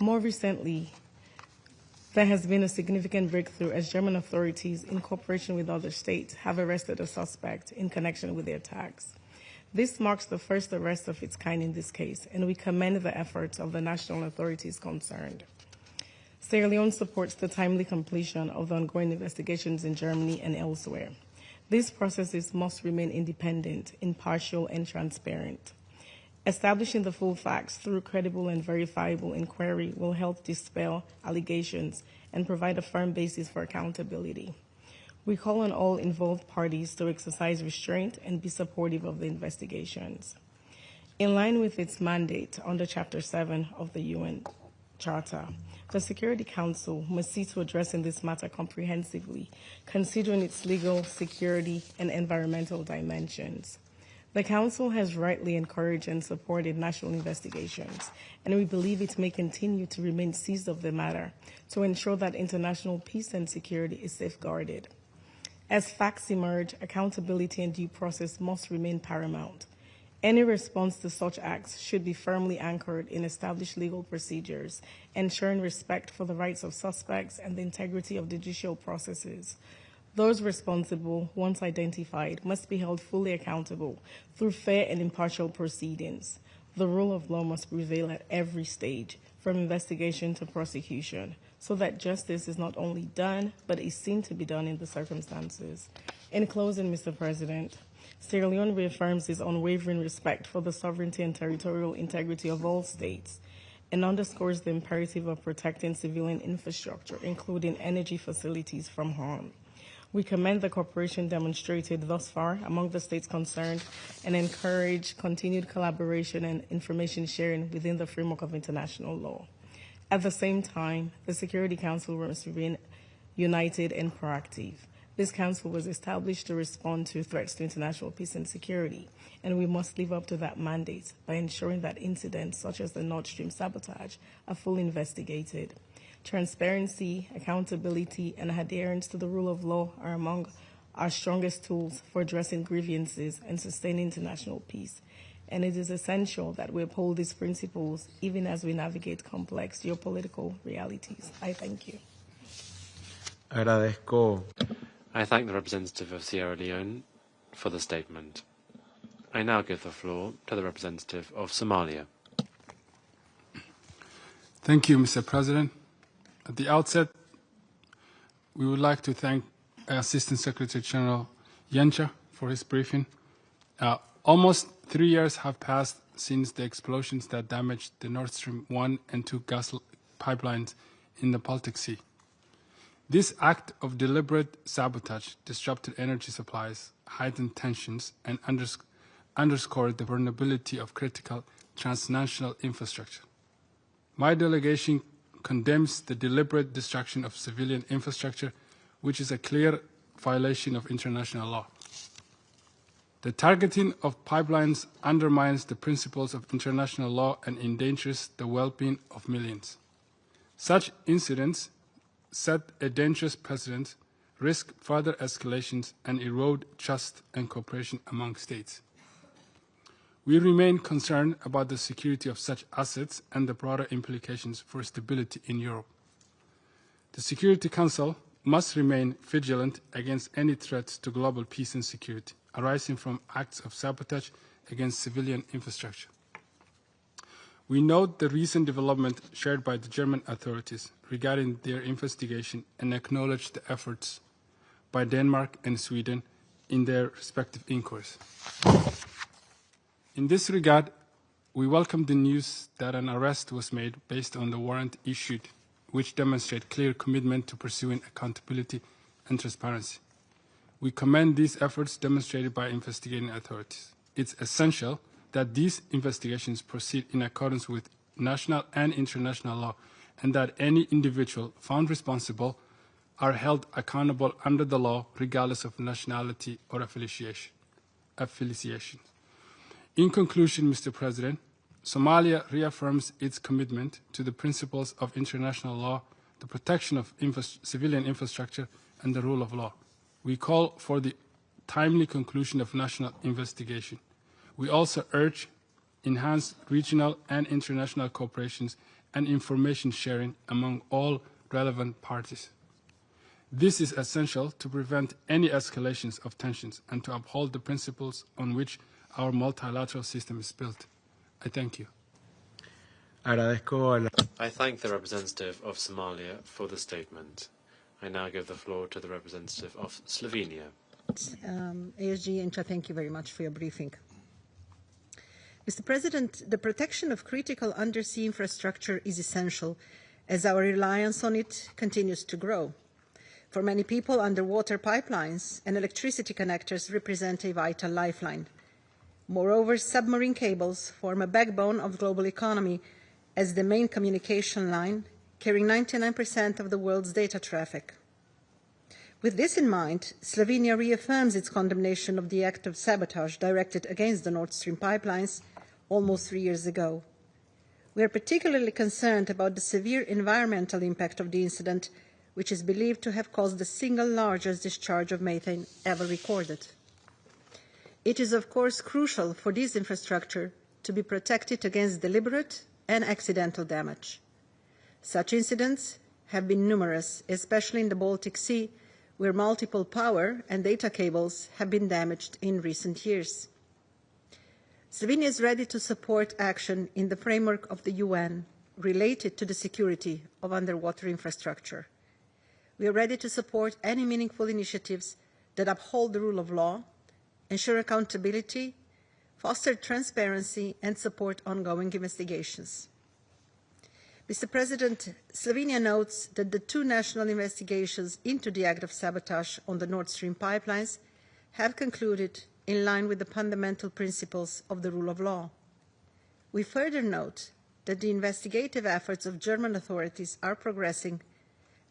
More recently, there has been a significant breakthrough as German authorities, in cooperation with other states, have arrested a suspect in connection with the attacks. This marks the first arrest of its kind in this case, and we commend the efforts of the national authorities concerned. Sierra Leone supports the timely completion of the ongoing investigations in Germany and elsewhere. These processes must remain independent, impartial, and transparent. Establishing the full facts through credible and verifiable inquiry will help dispel allegations and provide a firm basis for accountability. We call on all involved parties to exercise restraint and be supportive of the investigations. In line with its mandate under Chapter 7 of the UN Charter, the Security Council must see to addressing this matter comprehensively, considering its legal, security, and environmental dimensions. The Council has rightly encouraged and supported national investigations, and we believe it may continue to remain seized of the matter to ensure that international peace and security is safeguarded. As facts emerge, accountability and due process must remain paramount. Any response to such acts should be firmly anchored in established legal procedures, ensuring respect for the rights of suspects and the integrity of judicial processes. Those responsible, once identified, must be held fully accountable through fair and impartial proceedings. The rule of law must prevail at every stage, from investigation to prosecution, so that justice is not only done, but is seen to be done in the circumstances. In closing, Mr. President, Sierra Leone reaffirms its unwavering respect for the sovereignty and territorial integrity of all states and underscores the imperative of protecting civilian infrastructure, including energy facilities, from harm. We commend the cooperation demonstrated thus far among the states concerned and encourage continued collaboration and information sharing within the framework of international law. At the same time, the Security Council must remain united and proactive. This council was established to respond to threats to international peace and security, and we must live up to that mandate by ensuring that incidents such as the Nord Stream sabotage are fully investigated. Transparency, accountability, and adherence to the rule of law are among our strongest tools for addressing grievances and sustaining international peace, and it is essential that we uphold these principles even as we navigate complex geopolitical realities. I thank you. Agradezco. I thank the representative of Sierra Leone for the statement. I now give the floor to the representative of Somalia. Thank you, Mr. President. At the outset, we would like to thank Assistant Secretary General Yencha for his briefing. Almost 3 years have passed since the explosions that damaged the Nord Stream 1 and 2 gas pipelines in the Baltic Sea. This act of deliberate sabotage disrupted energy supplies, heightened tensions, and underscored the vulnerability of critical transnational infrastructure. My delegation condemns the deliberate destruction of civilian infrastructure, which is a clear violation of international law. The targeting of pipelines undermines the principles of international law and endangers the well-being of millions. Such incidents set a dangerous precedent, risk further escalations, and erode trust and cooperation among states. We remain concerned about the security of such assets and the broader implications for stability in Europe. The Security Council must remain vigilant against any threats to global peace and security arising from acts of sabotage against civilian infrastructure. We note the recent development shared by the German authorities regarding their investigation and acknowledge the efforts by Denmark and Sweden in their respective inquiries. In this regard, we welcome the news that an arrest was made based on the warrant issued, which demonstrate clear commitment to pursuing accountability and transparency. We commend these efforts demonstrated by investigating authorities. It's essential that these investigations proceed in accordance with national and international law, and that any individual found responsible are held accountable under the law, regardless of nationality or affiliation. In conclusion, Mr. President, Somalia reaffirms its commitment to the principles of international law, the protection of civilian infrastructure, and the rule of law. We call for the timely conclusion of national investigation. We also urge enhanced regional and international cooperations and information sharing among all relevant parties. This is essential to prevent any escalations of tensions and to uphold the principles on which our multilateral system is built. I thank you. I thank the representative of Somalia for the statement. I now give the floor to the representative of Slovenia. ASG Incha, thank you very much for your briefing. Mr. President, the protection of critical undersea infrastructure is essential as our reliance on it continues to grow. For many people, underwater pipelines and electricity connectors represent a vital lifeline. Moreover, submarine cables form a backbone of the global economy as the main communication line, carrying 99% of the world's data traffic. With this in mind, Slovenia reaffirms its condemnation of the act of sabotage directed against the Nord Stream pipelines almost 3 years ago. We are particularly concerned about the severe environmental impact of the incident, which is believed to have caused the single largest discharge of methane ever recorded. It is, of course, crucial for this infrastructure to be protected against deliberate and accidental damage. Such incidents have been numerous, especially in the Baltic Sea, where multiple power and data cables have been damaged in recent years. Slovenia is ready to support action in the framework of the UN related to the security of underwater infrastructure. We are ready to support any meaningful initiatives that uphold the rule of law, ensure accountability, foster transparency, and support ongoing investigations. Mr. President, Slovenia notes that the 2 national investigations into the act of sabotage on the Nord Stream pipelines have concluded in line with the fundamental principles of the rule of law. We further note that the investigative efforts of German authorities are progressing,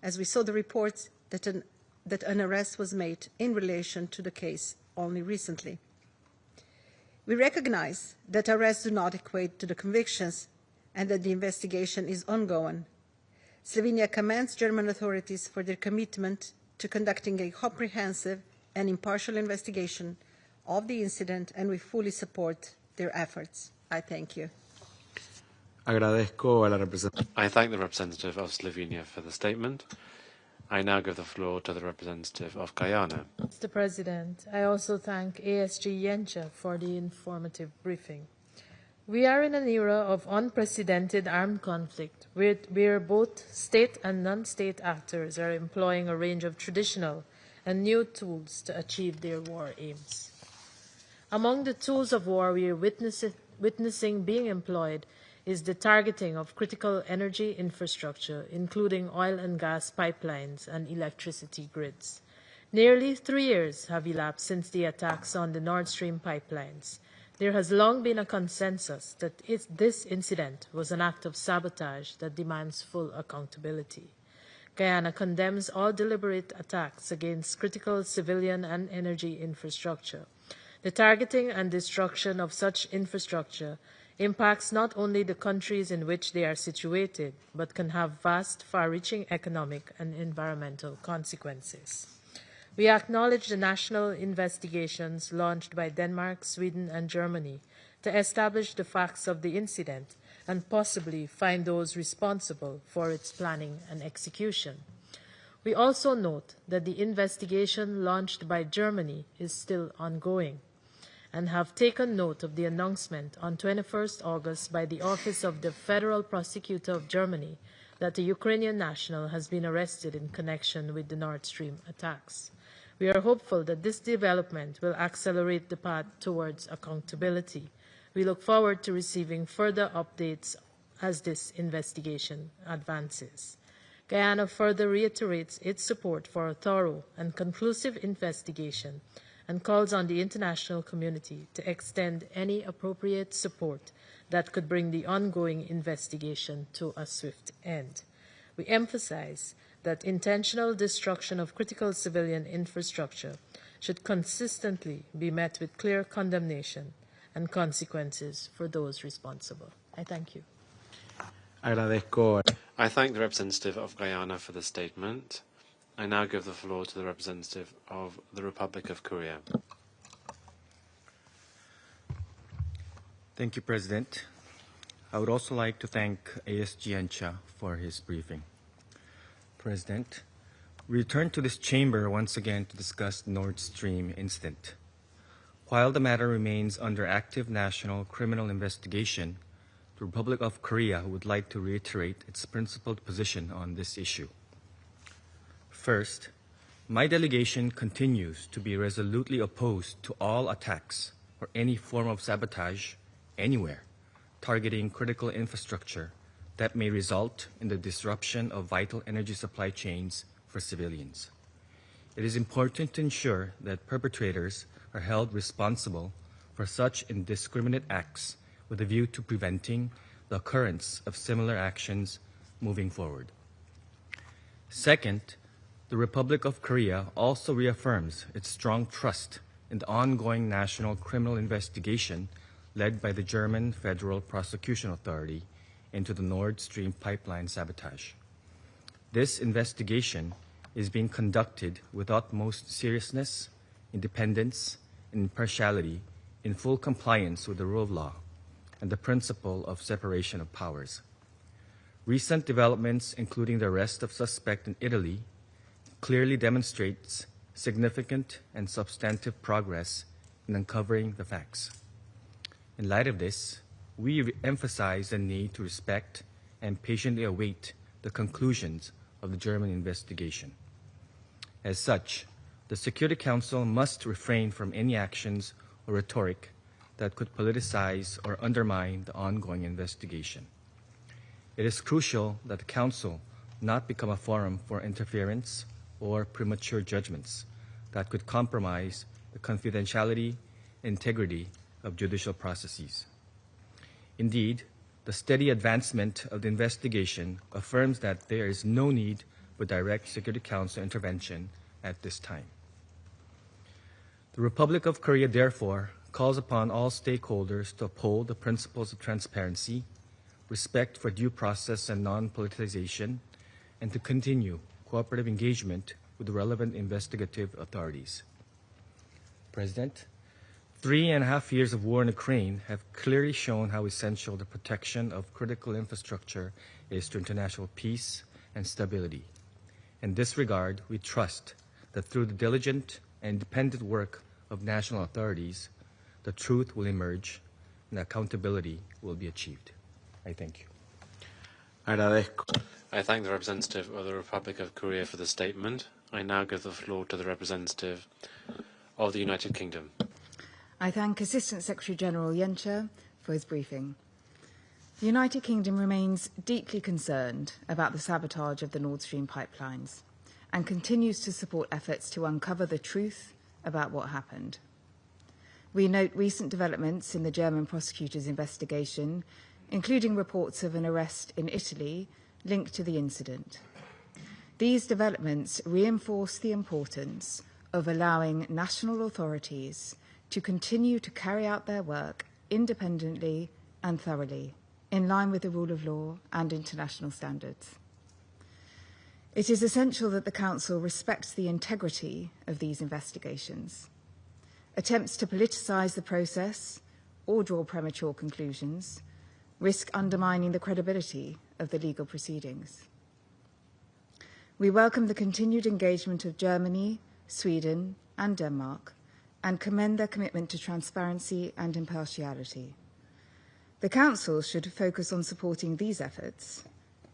as we saw the reports that an arrest was made in relation to the case only recently. We recognize that arrests do not equate to the convictions and that the investigation is ongoing. Slovenia commends German authorities for their commitment to conducting a comprehensive and impartial investigation of the incident, and we fully support their efforts. I thank you. I thank the representative of Slovenia for the statement. I now give the floor to the representative of Guyana. Mr. President, I also thank ASG Yencha for the informative briefing. We are in an era of unprecedented armed conflict, where both state and non-state actors are employing a range of traditional and new tools to achieve their war aims. Among the tools of war we are witnessing being employed is the targeting of critical energy infrastructure, including oil and gas pipelines and electricity grids. Nearly 3 years have elapsed since the attacks on the Nord Stream pipelines. There has long been a consensus that this incident was an act of sabotage that demands full accountability. Guyana condemns all deliberate attacks against critical civilian and energy infrastructure. The targeting and destruction of such infrastructure impacts not only the countries in which they are situated, but can have vast, far-reaching economic and environmental consequences. We acknowledge the national investigations launched by Denmark, Sweden, and Germany to establish the facts of the incident and possibly find those responsible for its planning and execution. We also note that the investigation launched by Germany is still ongoing, and have taken note of the announcement on 21st August by the Office of the Federal Prosecutor of Germany that a Ukrainian national has been arrested in connection with the Nord Stream attacks. We are hopeful that this development will accelerate the path towards accountability. We look forward to receiving further updates as this investigation advances. Guyana further reiterates its support for a thorough and conclusive investigation and calls on the international community to extend any appropriate support that could bring the ongoing investigation to a swift end. We emphasize that intentional destruction of critical civilian infrastructure should consistently be met with clear condemnation and consequences for those responsible. I thank you. I thank the representative of Guyana for the statement. I now give the floor to the representative of the Republic of Korea. Thank you, President. I would also like to thank ASG Encha for his briefing. President, we return to this chamber once again to discuss the Nord Stream incident. While the matter remains under active national criminal investigation, the Republic of Korea would like to reiterate its principled position on this issue. First, my delegation continues to be resolutely opposed to all attacks or any form of sabotage anywhere targeting critical infrastructure that may result in the disruption of vital energy supply chains for civilians. It is important to ensure that perpetrators are held responsible for such indiscriminate acts with a view to preventing the occurrence of similar actions moving forward. Second, the Republic of Korea also reaffirms its strong trust in the ongoing national criminal investigation led by the German Federal Prosecution Authority into the Nord Stream pipeline sabotage. This investigation is being conducted with utmost seriousness, independence, and impartiality in full compliance with the rule of law and the principle of separation of powers. Recent developments, including the arrest of suspect in Italy, clearly demonstrates significant and substantive progress in uncovering the facts. In light of this, we emphasize the need to respect and patiently await the conclusions of the German investigation. As such, the Security Council must refrain from any actions or rhetoric that could politicize or undermine the ongoing investigation. It is crucial that the Council not become a forum for interference or premature judgments that could compromise the confidentiality and integrity of judicial processes. Indeed, the steady advancement of the investigation affirms that there is no need for direct Security Council intervention at this time. The Republic of Korea, therefore, calls upon all stakeholders to uphold the principles of transparency, respect for due process and non-politicization, and to continue cooperative engagement with the relevant investigative authorities. President, 3.5 years of war in Ukraine have clearly shown how essential the protection of critical infrastructure is to international peace and stability. In this regard, we trust that through the diligent and independent work of national authorities, the truth will emerge and accountability will be achieved. I thank you. I thank the representative of the Republic of Korea for the statement. I now give the floor to the representative of the United Kingdom. I thank Assistant Secretary-General Yencha for his briefing. The United Kingdom remains deeply concerned about the sabotage of the Nord Stream pipelines and continues to support efforts to uncover the truth about what happened. We note recent developments in the German prosecutor's investigation, including reports of an arrest in Italy linked to the incident. These developments reinforce the importance of allowing national authorities to continue to carry out their work independently and thoroughly, in line with the rule of law and international standards. It is essential that the Council respects the integrity of these investigations. Attempts to politicise the process or draw premature conclusions risk undermining the credibility of the legal proceedings. We welcome the continued engagement of Germany, Sweden, and Denmark, and commend their commitment to transparency and impartiality. The Council should focus on supporting these efforts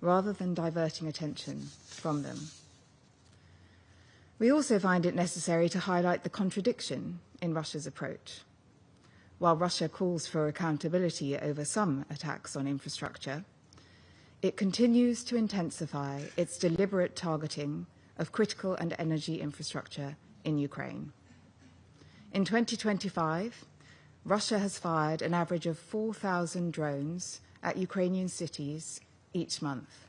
rather than diverting attention from them. We also find it necessary to highlight the contradiction in Russia's approach. While Russia calls for accountability over some attacks on infrastructure, it continues to intensify its deliberate targeting of critical and energy infrastructure in Ukraine. In 2025, Russia has fired an average of 4,000 drones at Ukrainian cities each month,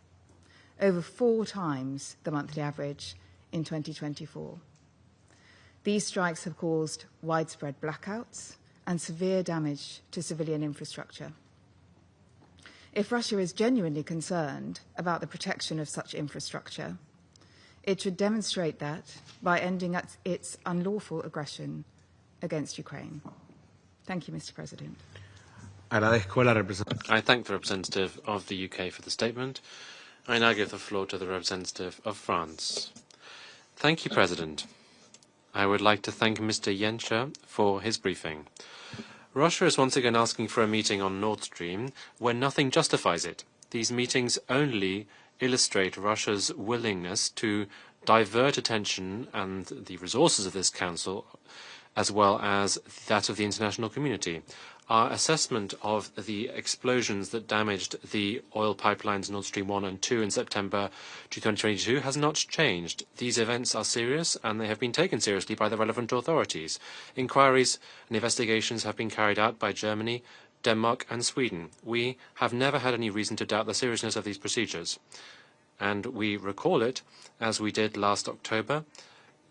over 4 times the monthly average in 2024. These strikes have caused widespread blackouts and severe damage to civilian infrastructure. If Russia is genuinely concerned about the protection of such infrastructure, it should demonstrate that by ending its unlawful aggression against Ukraine. Thank you, Mr. President. I thank the representative of the UK for the statement. I now give the floor to the representative of France. Thank you, President. I would like to thank Mr. Yencha for his briefing. Russia is once again asking for a meeting on Nord Stream when nothing justifies it. These meetings only illustrate Russia's willingness to divert attention and the resources of this Council, as well as that of the international community. Our assessment of the explosions that damaged the oil pipelines Nord Stream 1 and 2 in September 2022 has not changed. These events are serious and they have been taken seriously by the relevant authorities. Inquiries and investigations have been carried out by Germany, Denmark and Sweden. We have never had any reason to doubt the seriousness of these procedures. And we recall it, as we did last October.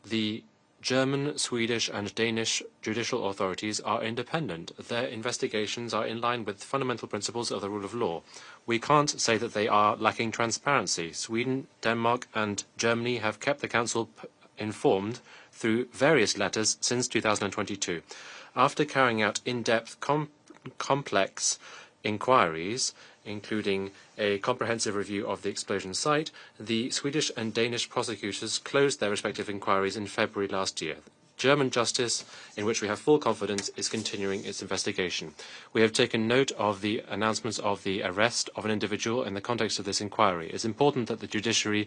The German, Swedish and Danish judicial authorities are independent. Their investigations are in line with fundamental principles of the rule of law. We can't say that they are lacking transparency. Sweden, Denmark and Germany have kept the Council informed through various letters since 2022. After carrying out in-depth, complex inquiries, including a comprehensive review of the explosion site, the Swedish and Danish prosecutors closed their respective inquiries in February last year. German justice, in which we have full confidence, is continuing its investigation. We have taken note of the announcements of the arrest of an individual in the context of this inquiry. It is important that the judicial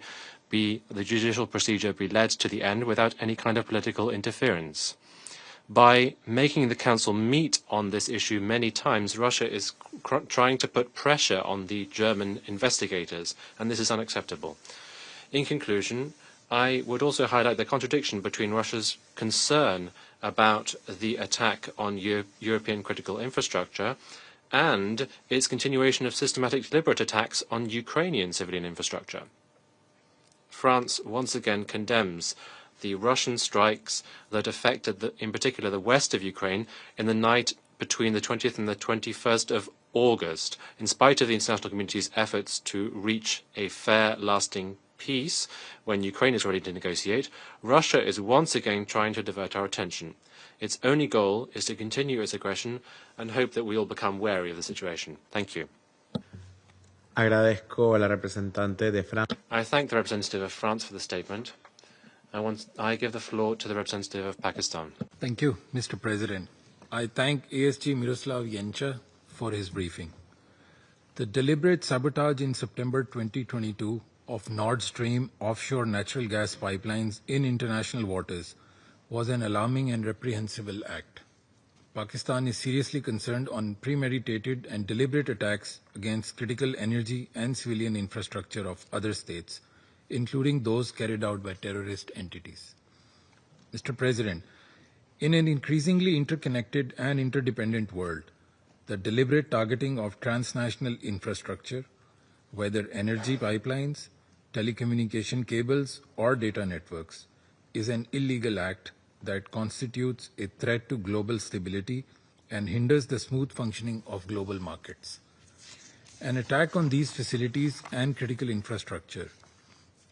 procedure be led to the end without any kind of political interference. By making the Council meet on this issue many times, Russia is trying to put pressure on the German investigators, and this is unacceptable. In conclusion, I would also highlight the contradiction between Russia's concern about the attack on European critical infrastructure and its continuation of systematic deliberate attacks on Ukrainian civilian infrastructure. France once again condemns the Russian strikes that affected, in particular, the west of Ukraine in the night between the 20th and the 21st of August. In spite of the international community's efforts to reach a fair, lasting peace when Ukraine is ready to negotiate, Russia is once again trying to divert our attention. Its only goal is to continue its aggression and hope that we all become wary of the situation. Thank you. I thank the representative of France for the statement. I give the floor to the representative of Pakistan. Thank you, Mr. President. I thank ASG Miroslav Yencha for his briefing. The deliberate sabotage in September 2022 of Nord Stream offshore natural gas pipelines in international waters was an alarming and reprehensible act. Pakistan is seriously concerned on premeditated and deliberate attacks against critical energy and civilian infrastructure of other states, including those carried out by terrorist entities. Mr. President, in an increasingly interconnected and interdependent world, the deliberate targeting of transnational infrastructure, whether energy pipelines, telecommunication cables, or data networks, is an illegal act that constitutes a threat to global stability and hinders the smooth functioning of global markets. An attack on these facilities and critical infrastructure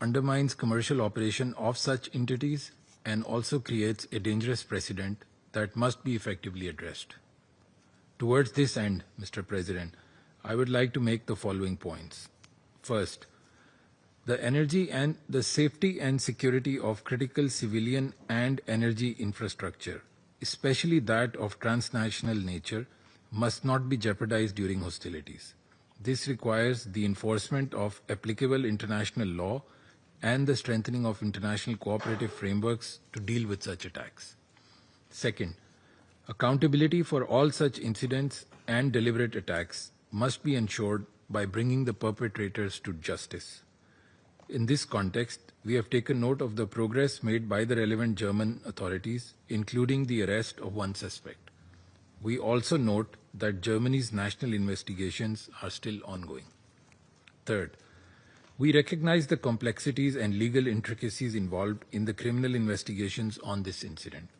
undermines commercial operation of such entities and also creates a dangerous precedent that must be effectively addressed. Towards this end, Mr. President, I would like to make the following points. First, the energy and the safety and security of critical civilian and energy infrastructure, especially that of transnational nature, must not be jeopardized during hostilities. This requires the enforcement of applicable international law and the strengthening of international cooperative frameworks to deal with such attacks. Second, accountability for all such incidents and deliberate attacks must be ensured by bringing the perpetrators to justice. In this context, we have taken note of the progress made by the relevant German authorities, including the arrest of one suspect. We also note that Germany's national investigations are still ongoing. Third, we recognize the complexities and legal intricacies involved in the criminal investigations on this incident.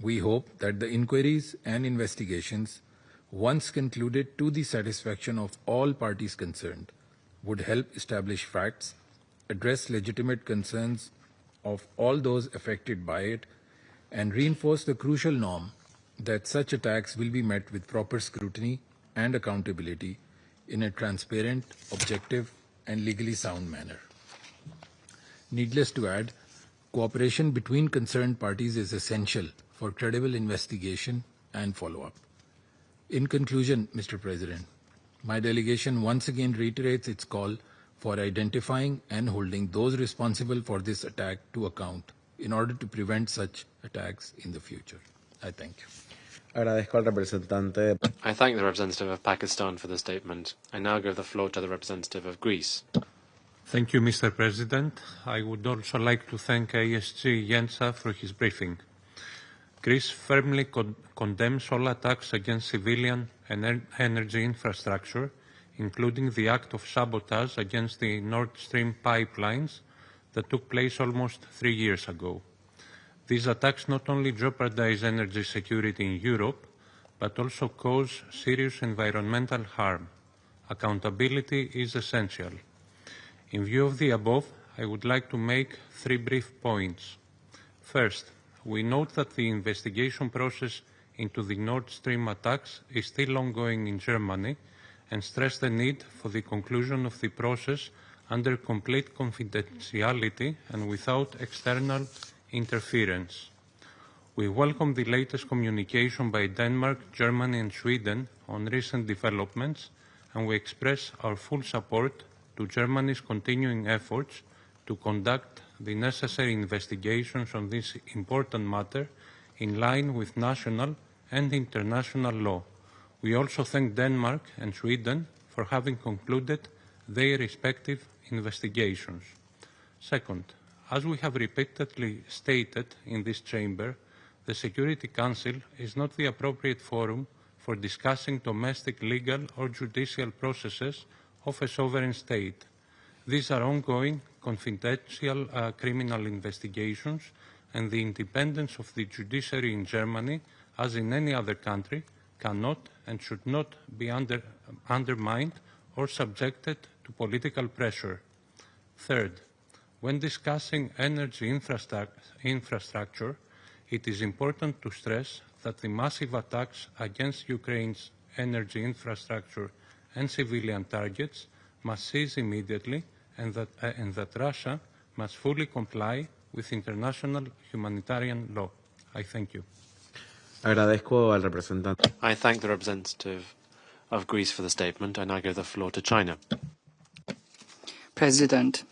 We hope that the inquiries and investigations, once concluded to the satisfaction of all parties concerned, would help establish facts, address legitimate concerns of all those affected by it, and reinforce the crucial norm that such attacks will be met with proper scrutiny and accountability in a transparent, objective, and legally sound manner. Needless to add, cooperation between concerned parties is essential for credible investigation and follow-up. In conclusion, Mr. President, my delegation once again reiterates its call for identifying and holding those responsible for this attack to account in order to prevent such attacks in the future. I thank you. I thank the representative of Pakistan for the statement. I now give the floor to the representative of Greece. Thank you, Mr. President. I would also like to thank ASG Yensa for his briefing. Greece firmly condemns all attacks against civilian and energy infrastructure, including the act of sabotage against the Nord Stream pipelines that took place almost 3 years ago. These attacks not only jeopardize energy security in Europe, but also cause serious environmental harm. Accountability is essential. In view of the above, I would like to make 3 brief points. First, we note that the investigation process into the Nord Stream attacks is still ongoing in Germany and stress the need for the conclusion of the process under complete confidentiality and without external interference. We welcome the latest communication by Denmark, Germany and Sweden on recent developments, and we express our full support to Germany's continuing efforts to conduct the necessary investigations on this important matter in line with national and international law. We also thank Denmark and Sweden for having concluded their respective investigations. Second, as we have repeatedly stated in this chamber, the Security Council is not the appropriate forum for discussing domestic legal or judicial processes of a sovereign state. These are ongoing, confidential criminal investigations, and the independence of the judiciary in Germany, as in any other country, cannot and should not be undermined or subjected to political pressure. Third, when discussing energy infrastructure, it is important to stress that the massive attacks against Ukraine's energy infrastructure and civilian targets must cease immediately, and that Russia must fully comply with international humanitarian law. I thank you. I thank the representative of Greece for the statement. I now give the floor to China. President,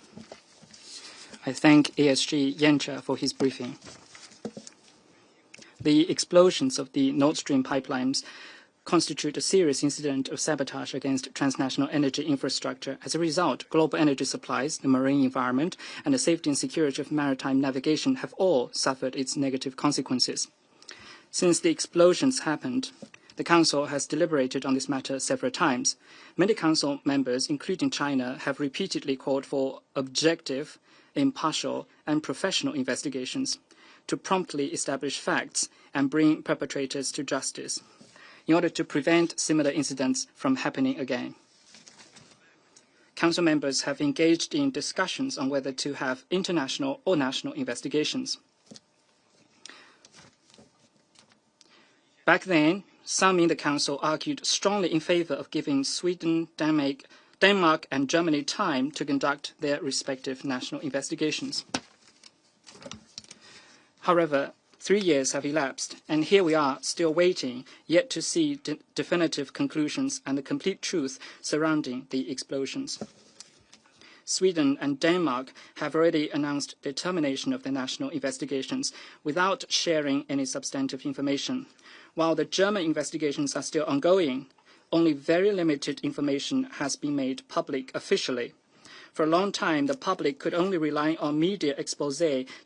I thank ASG Yencha for his briefing. The explosions of the Nord Stream pipelines constitute a serious incident of sabotage against transnational energy infrastructure. As a result, global energy supplies, the marine environment, and the safety and security of maritime navigation have all suffered its negative consequences. Since the explosions happened, the Council has deliberated on this matter several times. Many Council members, including China, have repeatedly called for objective, impartial, and professional investigations to promptly establish facts and bring perpetrators to justice, in order to prevent similar incidents from happening again. Council members have engaged in discussions on whether to have international or national investigations. Back then, some in the Council argued strongly in favor of giving Sweden, Denmark, Denmark and Germany time to conduct their respective national investigations. However, 3 years have elapsed, and here we are, still waiting, yet to see definitive conclusions and the complete truth surrounding the explosions. Sweden and Denmark have already announced the termination of their national investigations without sharing any substantive information. While the German investigations are still ongoing, only very limited information has been made public officially. For a long time, the public could only rely on media expose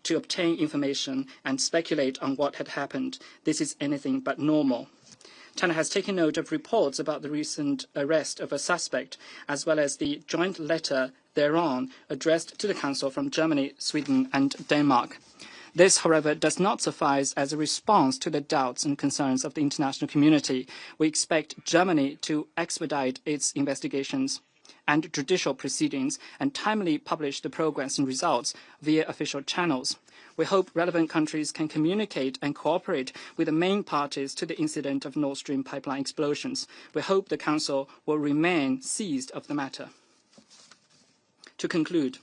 to obtain information and speculate on what had happened. This is anything but normal. China has taken note of reports about the recent arrest of a suspect, as well as the joint letter thereon addressed to the Council from Germany, Sweden, and Denmark. This, however, does not suffice as a response to the doubts and concerns of the international community. We expect Germany to expedite its investigations and judicial proceedings and timely publish the progress and results via official channels. We hope relevant countries can communicate and cooperate with the main parties to the incident of Nord Stream pipeline explosions. We hope the Council will remain seized of the matter. To conclude,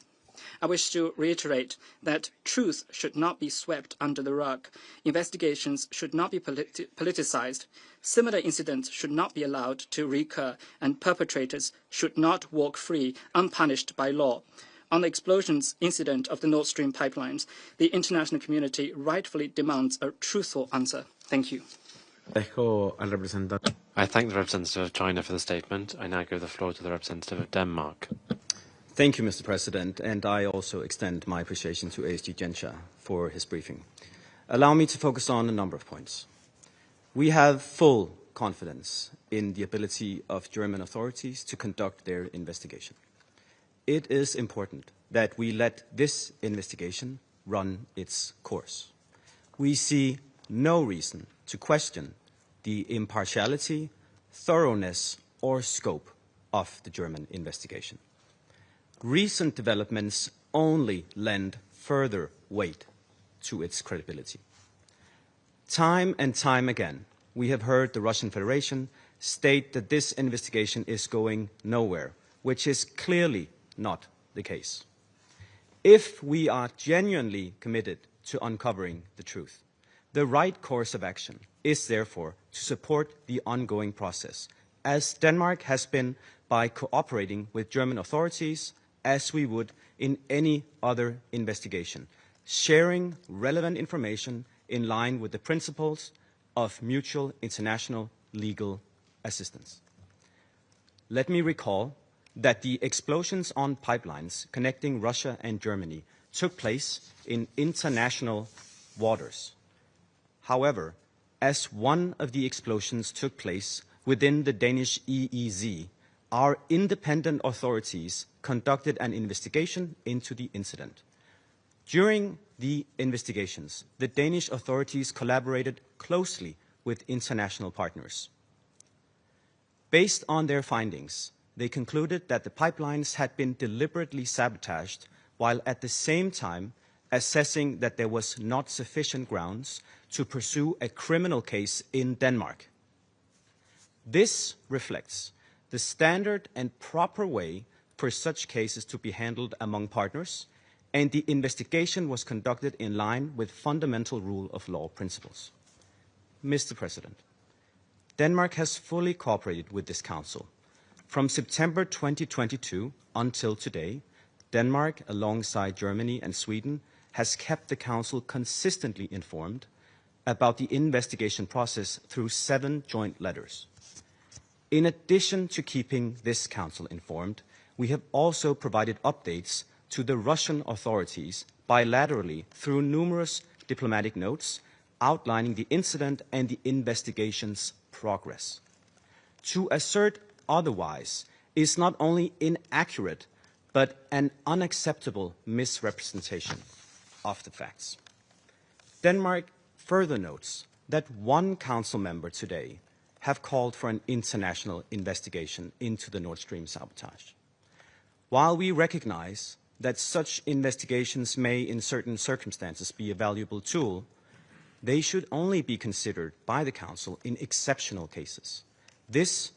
I wish to reiterate that truth should not be swept under the rug. Investigations should not be politicized. Similar incidents should not be allowed to recur, and perpetrators should not walk free, unpunished by law. On the explosions incident of the Nord Stream pipelines, the international community rightfully demands a truthful answer. Thank you. I thank the representative of China for the statement. I now give the floor to the representative of Denmark. Thank you, Mr. President, and I also extend my appreciation to ASG Genscher for his briefing. Allow me to focus on a number of points. We have full confidence in the ability of German authorities to conduct their investigation. It is important that we let this investigation run its course. We see no reason to question the impartiality, thoroughness, or scope of the German investigation. Recent developments only lend further weight to its credibility. Time and time again, we have heard the Russian Federation state that this investigation is going nowhere, which is clearly not the case. If we are genuinely committed to uncovering the truth, the right course of action is therefore to support the ongoing process, as Denmark has been by cooperating with German authorities as we would in any other investigation, sharing relevant information in line with the principles of mutual international legal assistance. Let me recall that the explosions on pipelines connecting Russia and Germany took place in international waters. However, as one of the explosions took place within the Danish EEZ, our independent authorities conducted an investigation into the incident. During the investigations, the Danish authorities collaborated closely with international partners. Based on their findings, they concluded that the pipelines had been deliberately sabotaged, while at the same time assessing that there was not sufficient grounds to pursue a criminal case in Denmark. This reflects the standard and proper way for such cases to be handled among partners, and the investigation was conducted in line with fundamental rule of law principles. Mr. President, Denmark has fully cooperated with this Council. From September 2022 until today, Denmark, alongside Germany and Sweden, has kept the Council consistently informed about the investigation process through 7 joint letters. In addition to keeping this Council informed, we have also provided updates to the Russian authorities bilaterally through numerous diplomatic notes outlining the incident and the investigation's progress. To assert otherwise is not only inaccurate, but an unacceptable misrepresentation of the facts. Denmark further notes that one Council member today have called for an international investigation into the Nord Stream sabotage. While we recognize that such investigations may in certain circumstances be a valuable tool, they should only be considered by the Council in exceptional cases. This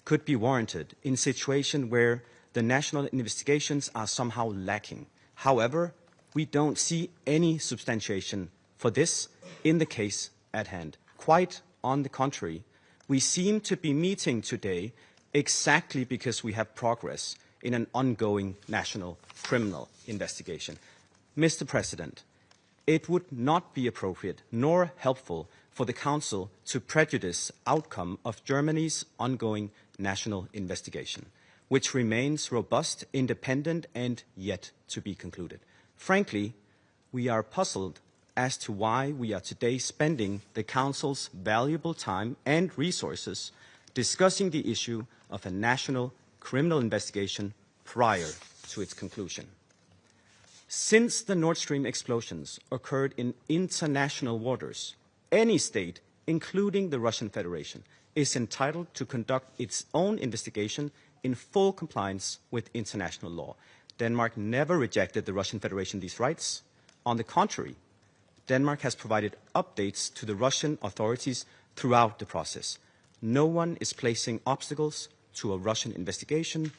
could be warranted in a situation where the national investigations are somehow lacking. However, we don't see any substantiation for this in the case at hand. Quite on the contrary, we seem to be meeting today exactly because we have progress in an ongoing national criminal investigation. Mr. President, it would not be appropriate nor helpful for the Council to prejudice outcome of Germany's ongoing national investigation, which remains robust, independent, and yet to be concluded. Frankly, we are puzzled as to why we are today spending the Council's valuable time and resources discussing the issue of a national criminal investigation prior to its conclusion. Since the Nord Stream explosions occurred in international waters, any state, including the Russian Federation, is entitled to conduct its own investigation in full compliance with international law. Denmark never rejected the Russian Federation these rights. On the contrary, Denmark has provided updates to the Russian authorities throughout the process. No one is placing obstacles to a Russian investigation.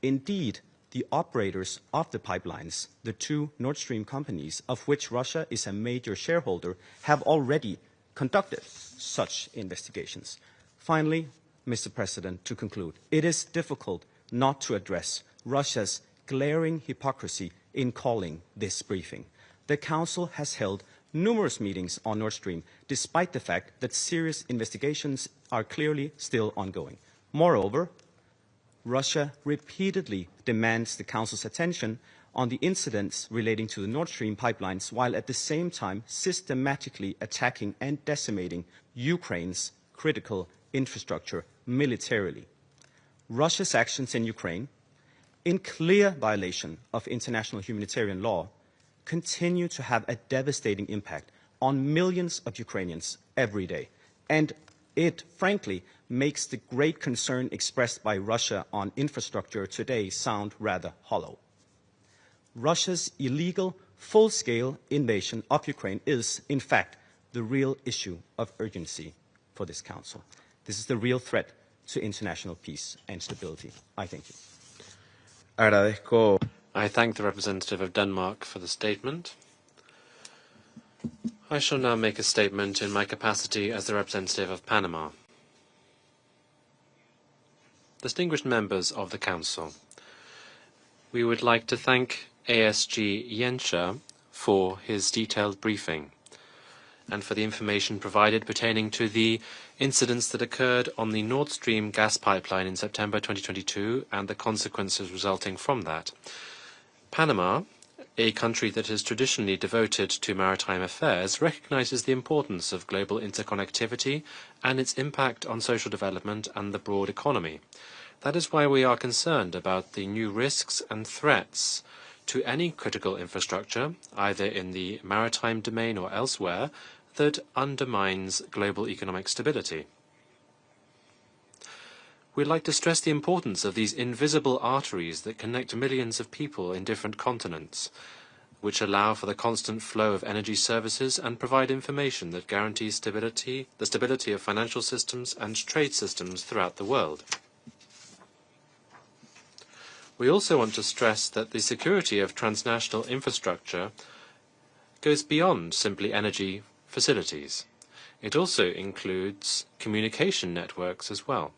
Indeed, the operators of the pipelines, the two Nord Stream companies, of which Russia is a major shareholder, have already conducted such investigations. Finally, Mr. President, to conclude, it is difficult not to address Russia's glaring hypocrisy in calling this briefing. The Council has held numerous meetings on Nord Stream, despite the fact that serious investigations are clearly still ongoing. Moreover, Russia repeatedly demands the Council's attention on the incidents relating to the Nord Stream pipelines, while at the same time systematically attacking and decimating Ukraine's critical infrastructure militarily. Russia's actions in Ukraine, in clear violation of international humanitarian law, continue to have a devastating impact on millions of Ukrainians every day. And it, frankly, makes the great concern expressed by Russia on infrastructure today sound rather hollow. Russia's illegal, full-scale invasion of Ukraine is, in fact, the real issue of urgency for this Council. This is the real threat to international peace and stability. I thank you. I thank the representative of Denmark for the statement. I shall now make a statement in my capacity as the representative of Panama. Distinguished members of the Council, we would like to thank ASG Jenscha for his detailed briefing and for the information provided pertaining to the incidents that occurred on the Nord Stream gas pipeline in September 2022 and the consequences resulting from that. Panama, a country that is traditionally devoted to maritime affairs, recognizes the importance of global interconnectivity and its impact on social development and the broad economy. That is why we are concerned about the new risks and threats to any critical infrastructure, either in the maritime domain or elsewhere, that undermines global economic stability. We'd like to stress the importance of these invisible arteries that connect millions of people in different continents, which allow for the constant flow of energy services and provide information that guarantees the stability of financial systems and trade systems throughout the world. We also want to stress that the security of transnational infrastructure goes beyond simply energy facilities. It also includes communication networks as well.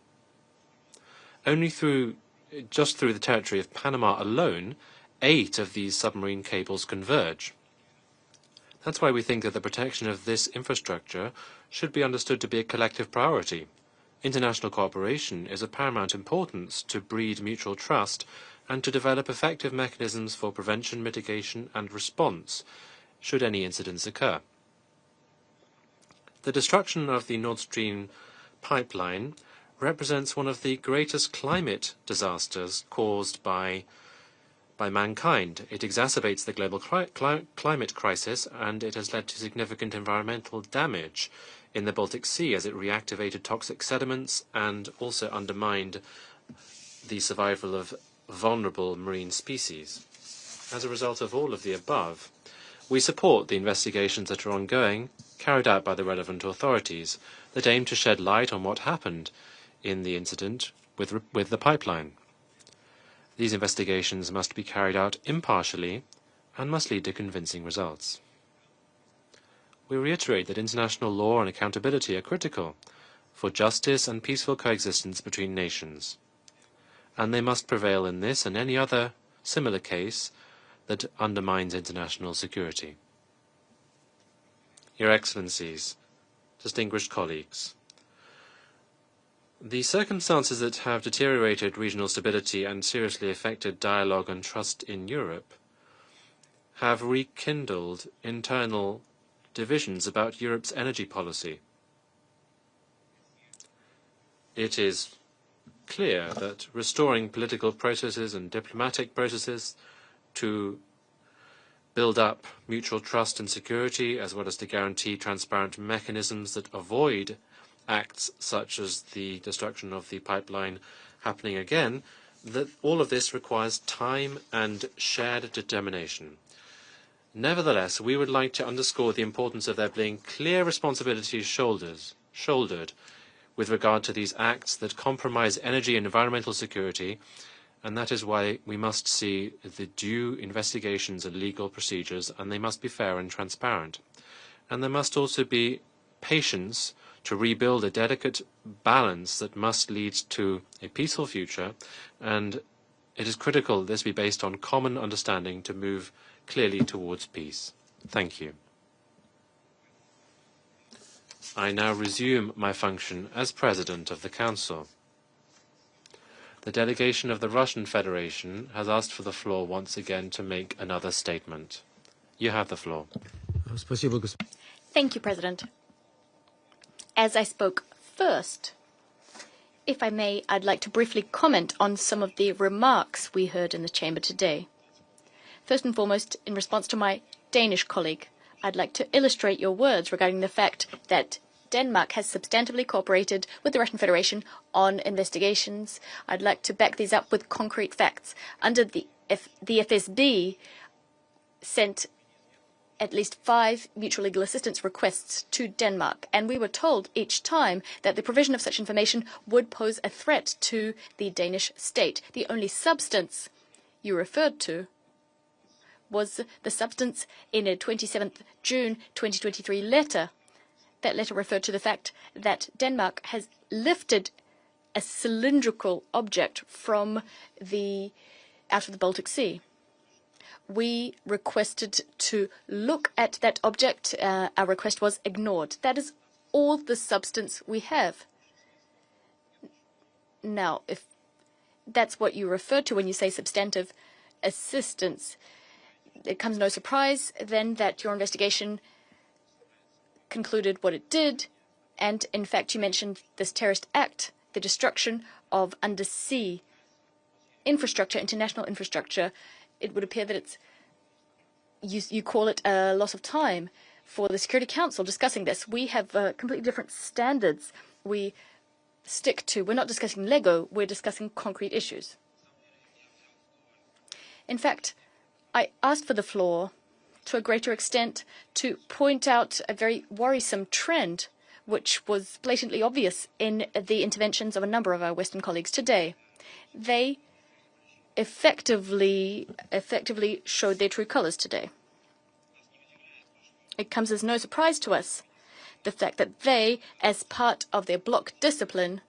Just through the territory of Panama alone, 8 of these submarine cables converge. That's why we think that the protection of this infrastructure should be understood to be a collective priority. International cooperation is of paramount importance to breed mutual trust and to develop effective mechanisms for prevention, mitigation, and response should any incidents occur. The destruction of the Nord Stream pipeline represents one of the greatest climate disasters caused by mankind. It exacerbates the global climate crisis, and it has led to significant environmental damage in the Baltic Sea as it reactivated toxic sediments and also undermined the survival of vulnerable marine species. As a result of all of the above, we support the investigations that are ongoing, carried out by the relevant authorities, that aim to shed light on what happened in the incident with the pipeline. These investigations must be carried out impartially and must lead to convincing results. We reiterate that international law and accountability are critical for justice and peaceful coexistence between nations, and they must prevail in this and any other similar case that undermines international security. Your Excellencies, distinguished colleagues, the circumstances that have deteriorated regional stability and seriously affected dialogue and trust in Europe have rekindled internal divisions about Europe's energy policy. It is clear that restoring political processes and diplomatic processes to build up mutual trust and security, as well as to guarantee transparent mechanisms that avoid acts such as the destruction of the pipeline happening again, that all of this requires time and shared determination. Nevertheless, we would like to underscore the importance of there being clear responsibilities shouldered with regard to these acts that compromise energy and environmental security, and that is why we must see the due investigations and legal procedures, and they must be fair and transparent. And there must also be patience to rebuild a delicate balance that must lead to a peaceful future, and it is critical that this be based on common understanding to move clearly towards peace. Thank you. I now resume my function as President of the Council. The delegation of the Russian Federation has asked for the floor once again to make another statement. You have the floor. Thank you, President. As I spoke first, if I may, I'd like to briefly comment on some of the remarks we heard in the chamber today. First and foremost, in response to my Danish colleague, I'd like to illustrate your words regarding the fact that Denmark has substantively cooperated with the Russian Federation on investigations. I'd like to back these up with concrete facts. Under the FSB sent at least 5 mutual legal assistance requests to Denmark, and we were told each time that the provision of such information would pose a threat to the Danish state. The only substance you referred to was the substance in a 27th June 2023 letter. That letter referred to the fact that Denmark has lifted a cylindrical object from out of the Baltic Sea. We requested to look at that object. Our request was ignored. That is all the substance we have. Now, if that's what you refer to when you say substantive assistance, it comes no surprise then that your investigation concluded what it did, and in fact you mentioned this terrorist act, the destruction of undersea infrastructure, international infrastructure. It would appear that it's you call it a loss of time for the Security Council discussing this. We have completely different standards we stick to. We're not discussing Lego, we're discussing concrete issues. In fact, I asked for the floor to a greater extent to point out a very worrisome trend which was blatantly obvious in the interventions of a number of our Western colleagues today. They effectively showed their true colors today. It comes as no surprise to us, the fact that they, as part of their bloc discipline,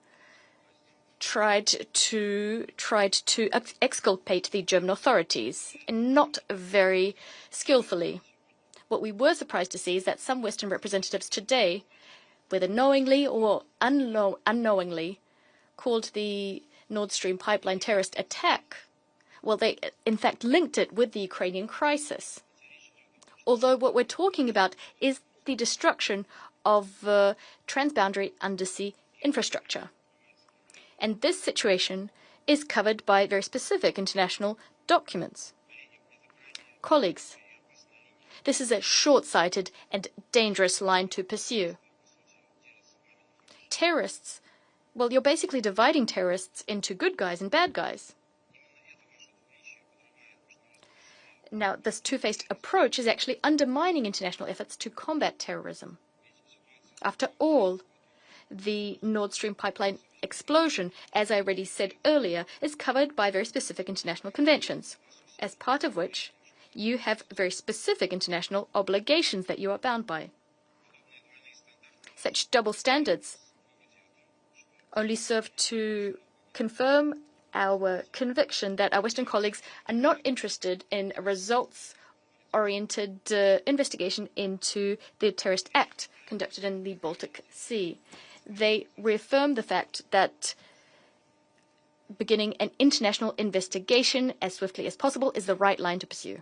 tried to exculpate the German authorities, and not very skillfully. What we were surprised to see is that some Western representatives today, whether knowingly or unknowingly, called the Nord Stream pipeline terrorist attack. Well, they in fact linked it with the Ukrainian crisis. Although what we're talking about is the destruction of transboundary undersea infrastructure. And this situation is covered by very specific international documents. Colleagues, this is a short-sighted and dangerous line to pursue. Terrorists, well, you're basically dividing terrorists into good guys and bad guys. Now, this two-faced approach is actually undermining international efforts to combat terrorism. After all, the Nord Stream pipeline explosion, as I already said earlier, is covered by very specific international conventions, as part of which you have very specific international obligations that you are bound by. Such double standards only serve to confirm our conviction that our Western colleagues are not interested in a results-oriented investigation into the terrorist act conducted in the Baltic Sea. They reaffirm the fact that beginning an international investigation as swiftly as possible is the right line to pursue.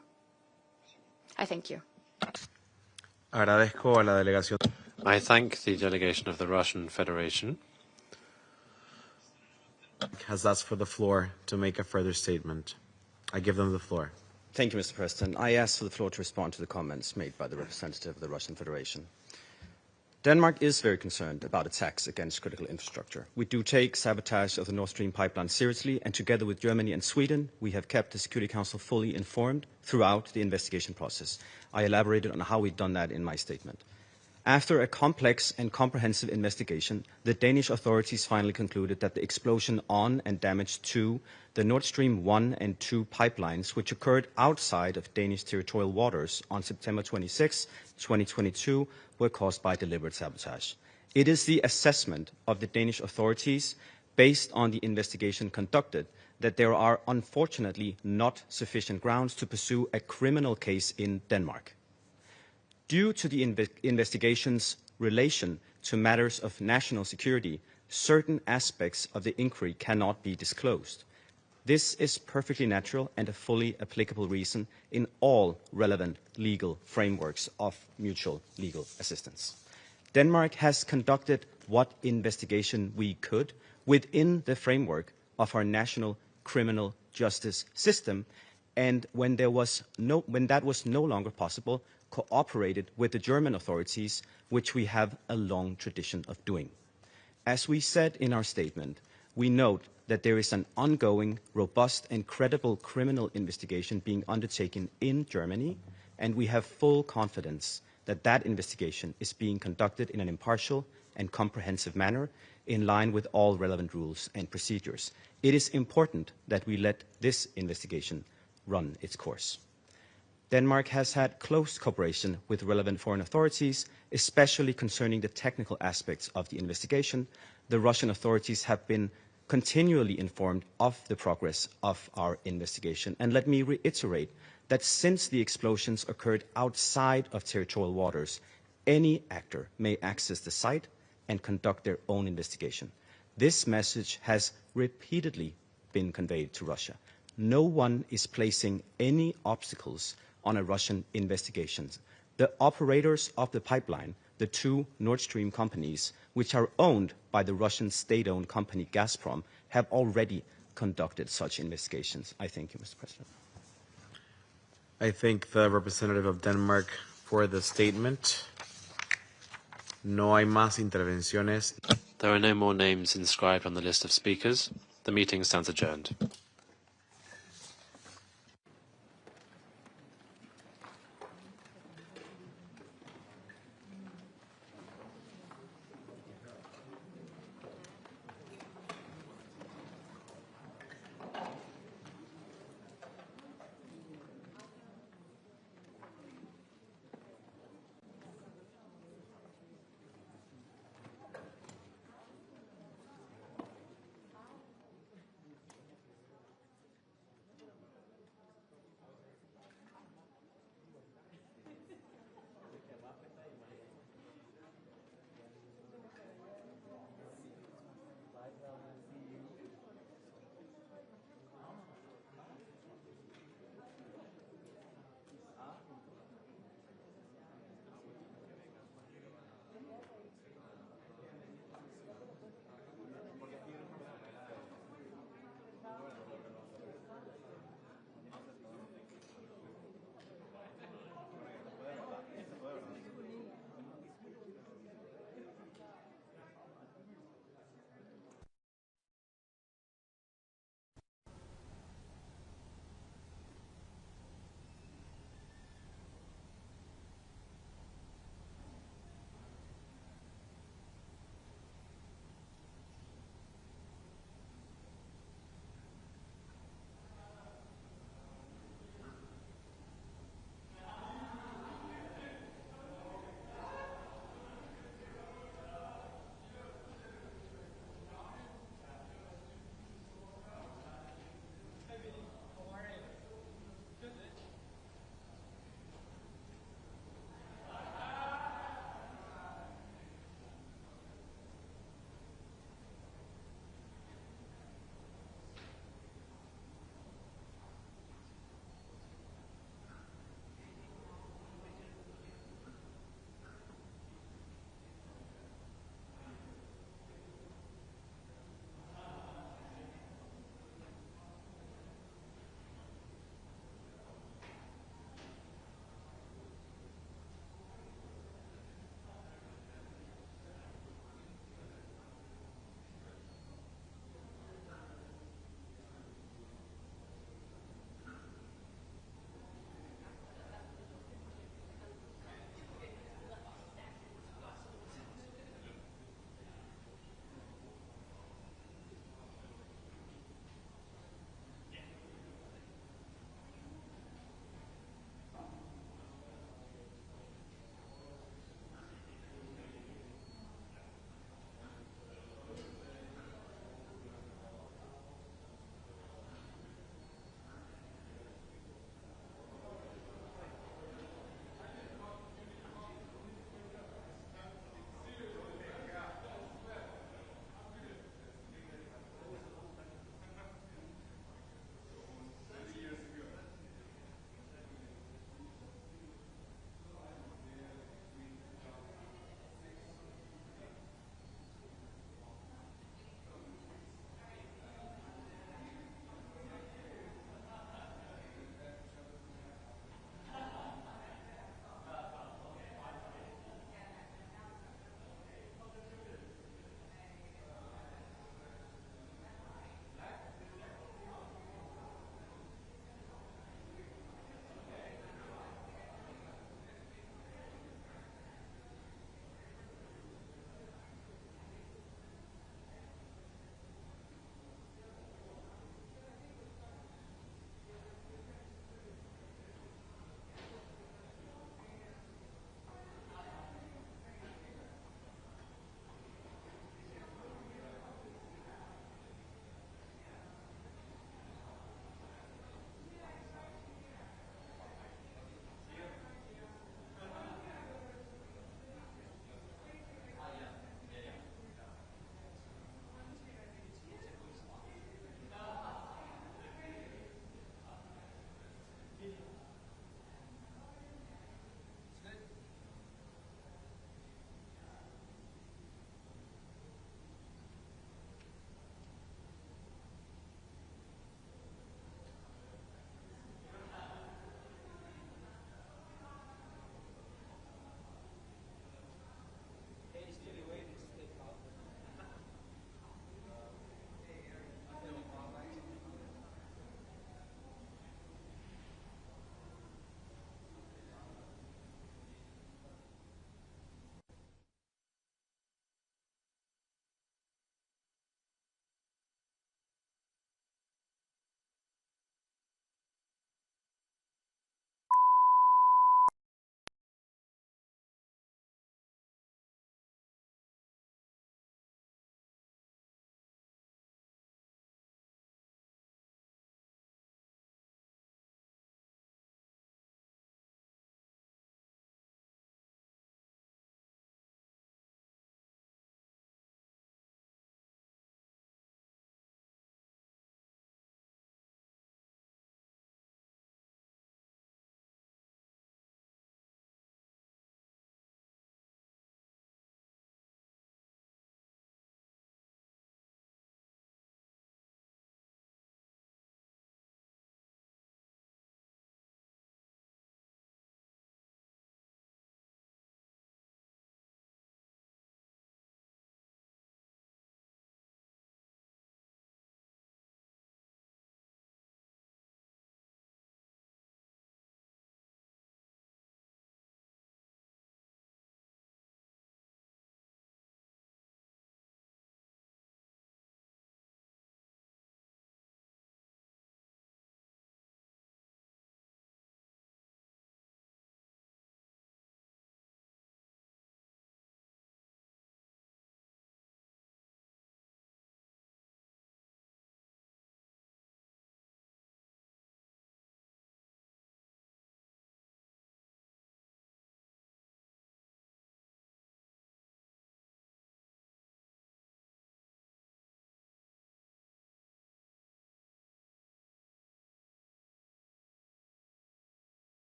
I thank you. Agradezco a la delegación. I thank the delegation of the Russian Federation. Has asked for the floor to make a further statement. I give them the floor. Thank you, Mr. President. I ask for the floor to respond to the comments made by the representative of the Russian Federation. Denmark is very concerned about attacks against critical infrastructure. We do take sabotage of the Nord Stream pipeline seriously, and together with Germany and Sweden, we have kept the Security Council fully informed throughout the investigation process. I elaborated on how we've done that in my statement. After a complex and comprehensive investigation, the Danish authorities finally concluded that the explosion on and damage to the Nord Stream 1 and 2 pipelines, which occurred outside of Danish territorial waters on September 26, 2022, were caused by deliberate sabotage. It is the assessment of the Danish authorities, based on the investigation conducted, that there are unfortunately not sufficient grounds to pursue a criminal case in Denmark. Due to the investigation's relation to matters of national security, certain aspects of the inquiry cannot be disclosed. This is perfectly natural and a fully applicable reason in all relevant legal frameworks of mutual legal assistance. Denmark has conducted what investigation we could within the framework of our national criminal justice system, and when that was no longer possible, cooperated with the German authorities, which we have a long tradition of doing. As we said in our statement, we note that there is an ongoing, robust and credible criminal investigation being undertaken in Germany, and we have full confidence that that investigation is being conducted in an impartial and comprehensive manner in line with all relevant rules and procedures. It is important that we let this investigation run its course. Denmark has had close cooperation with relevant foreign authorities, especially concerning the technical aspects of the investigation. The Russian authorities have been continually informed of the progress of our investigation. And let me reiterate that since the explosions occurred outside of territorial waters, any actor may access the site and conduct their own investigation. This message has repeatedly been conveyed to Russia. No one is placing any obstacles on a Russian investigation. The operators of the pipeline, the two Nord Stream companies, which are owned by the Russian state-owned company Gazprom, have already conducted such investigations. I thank you, Mr. President. I thank the representative of Denmark for the statement. No hay más intervenciones. There are no more names inscribed on the list of speakers. The meeting stands adjourned.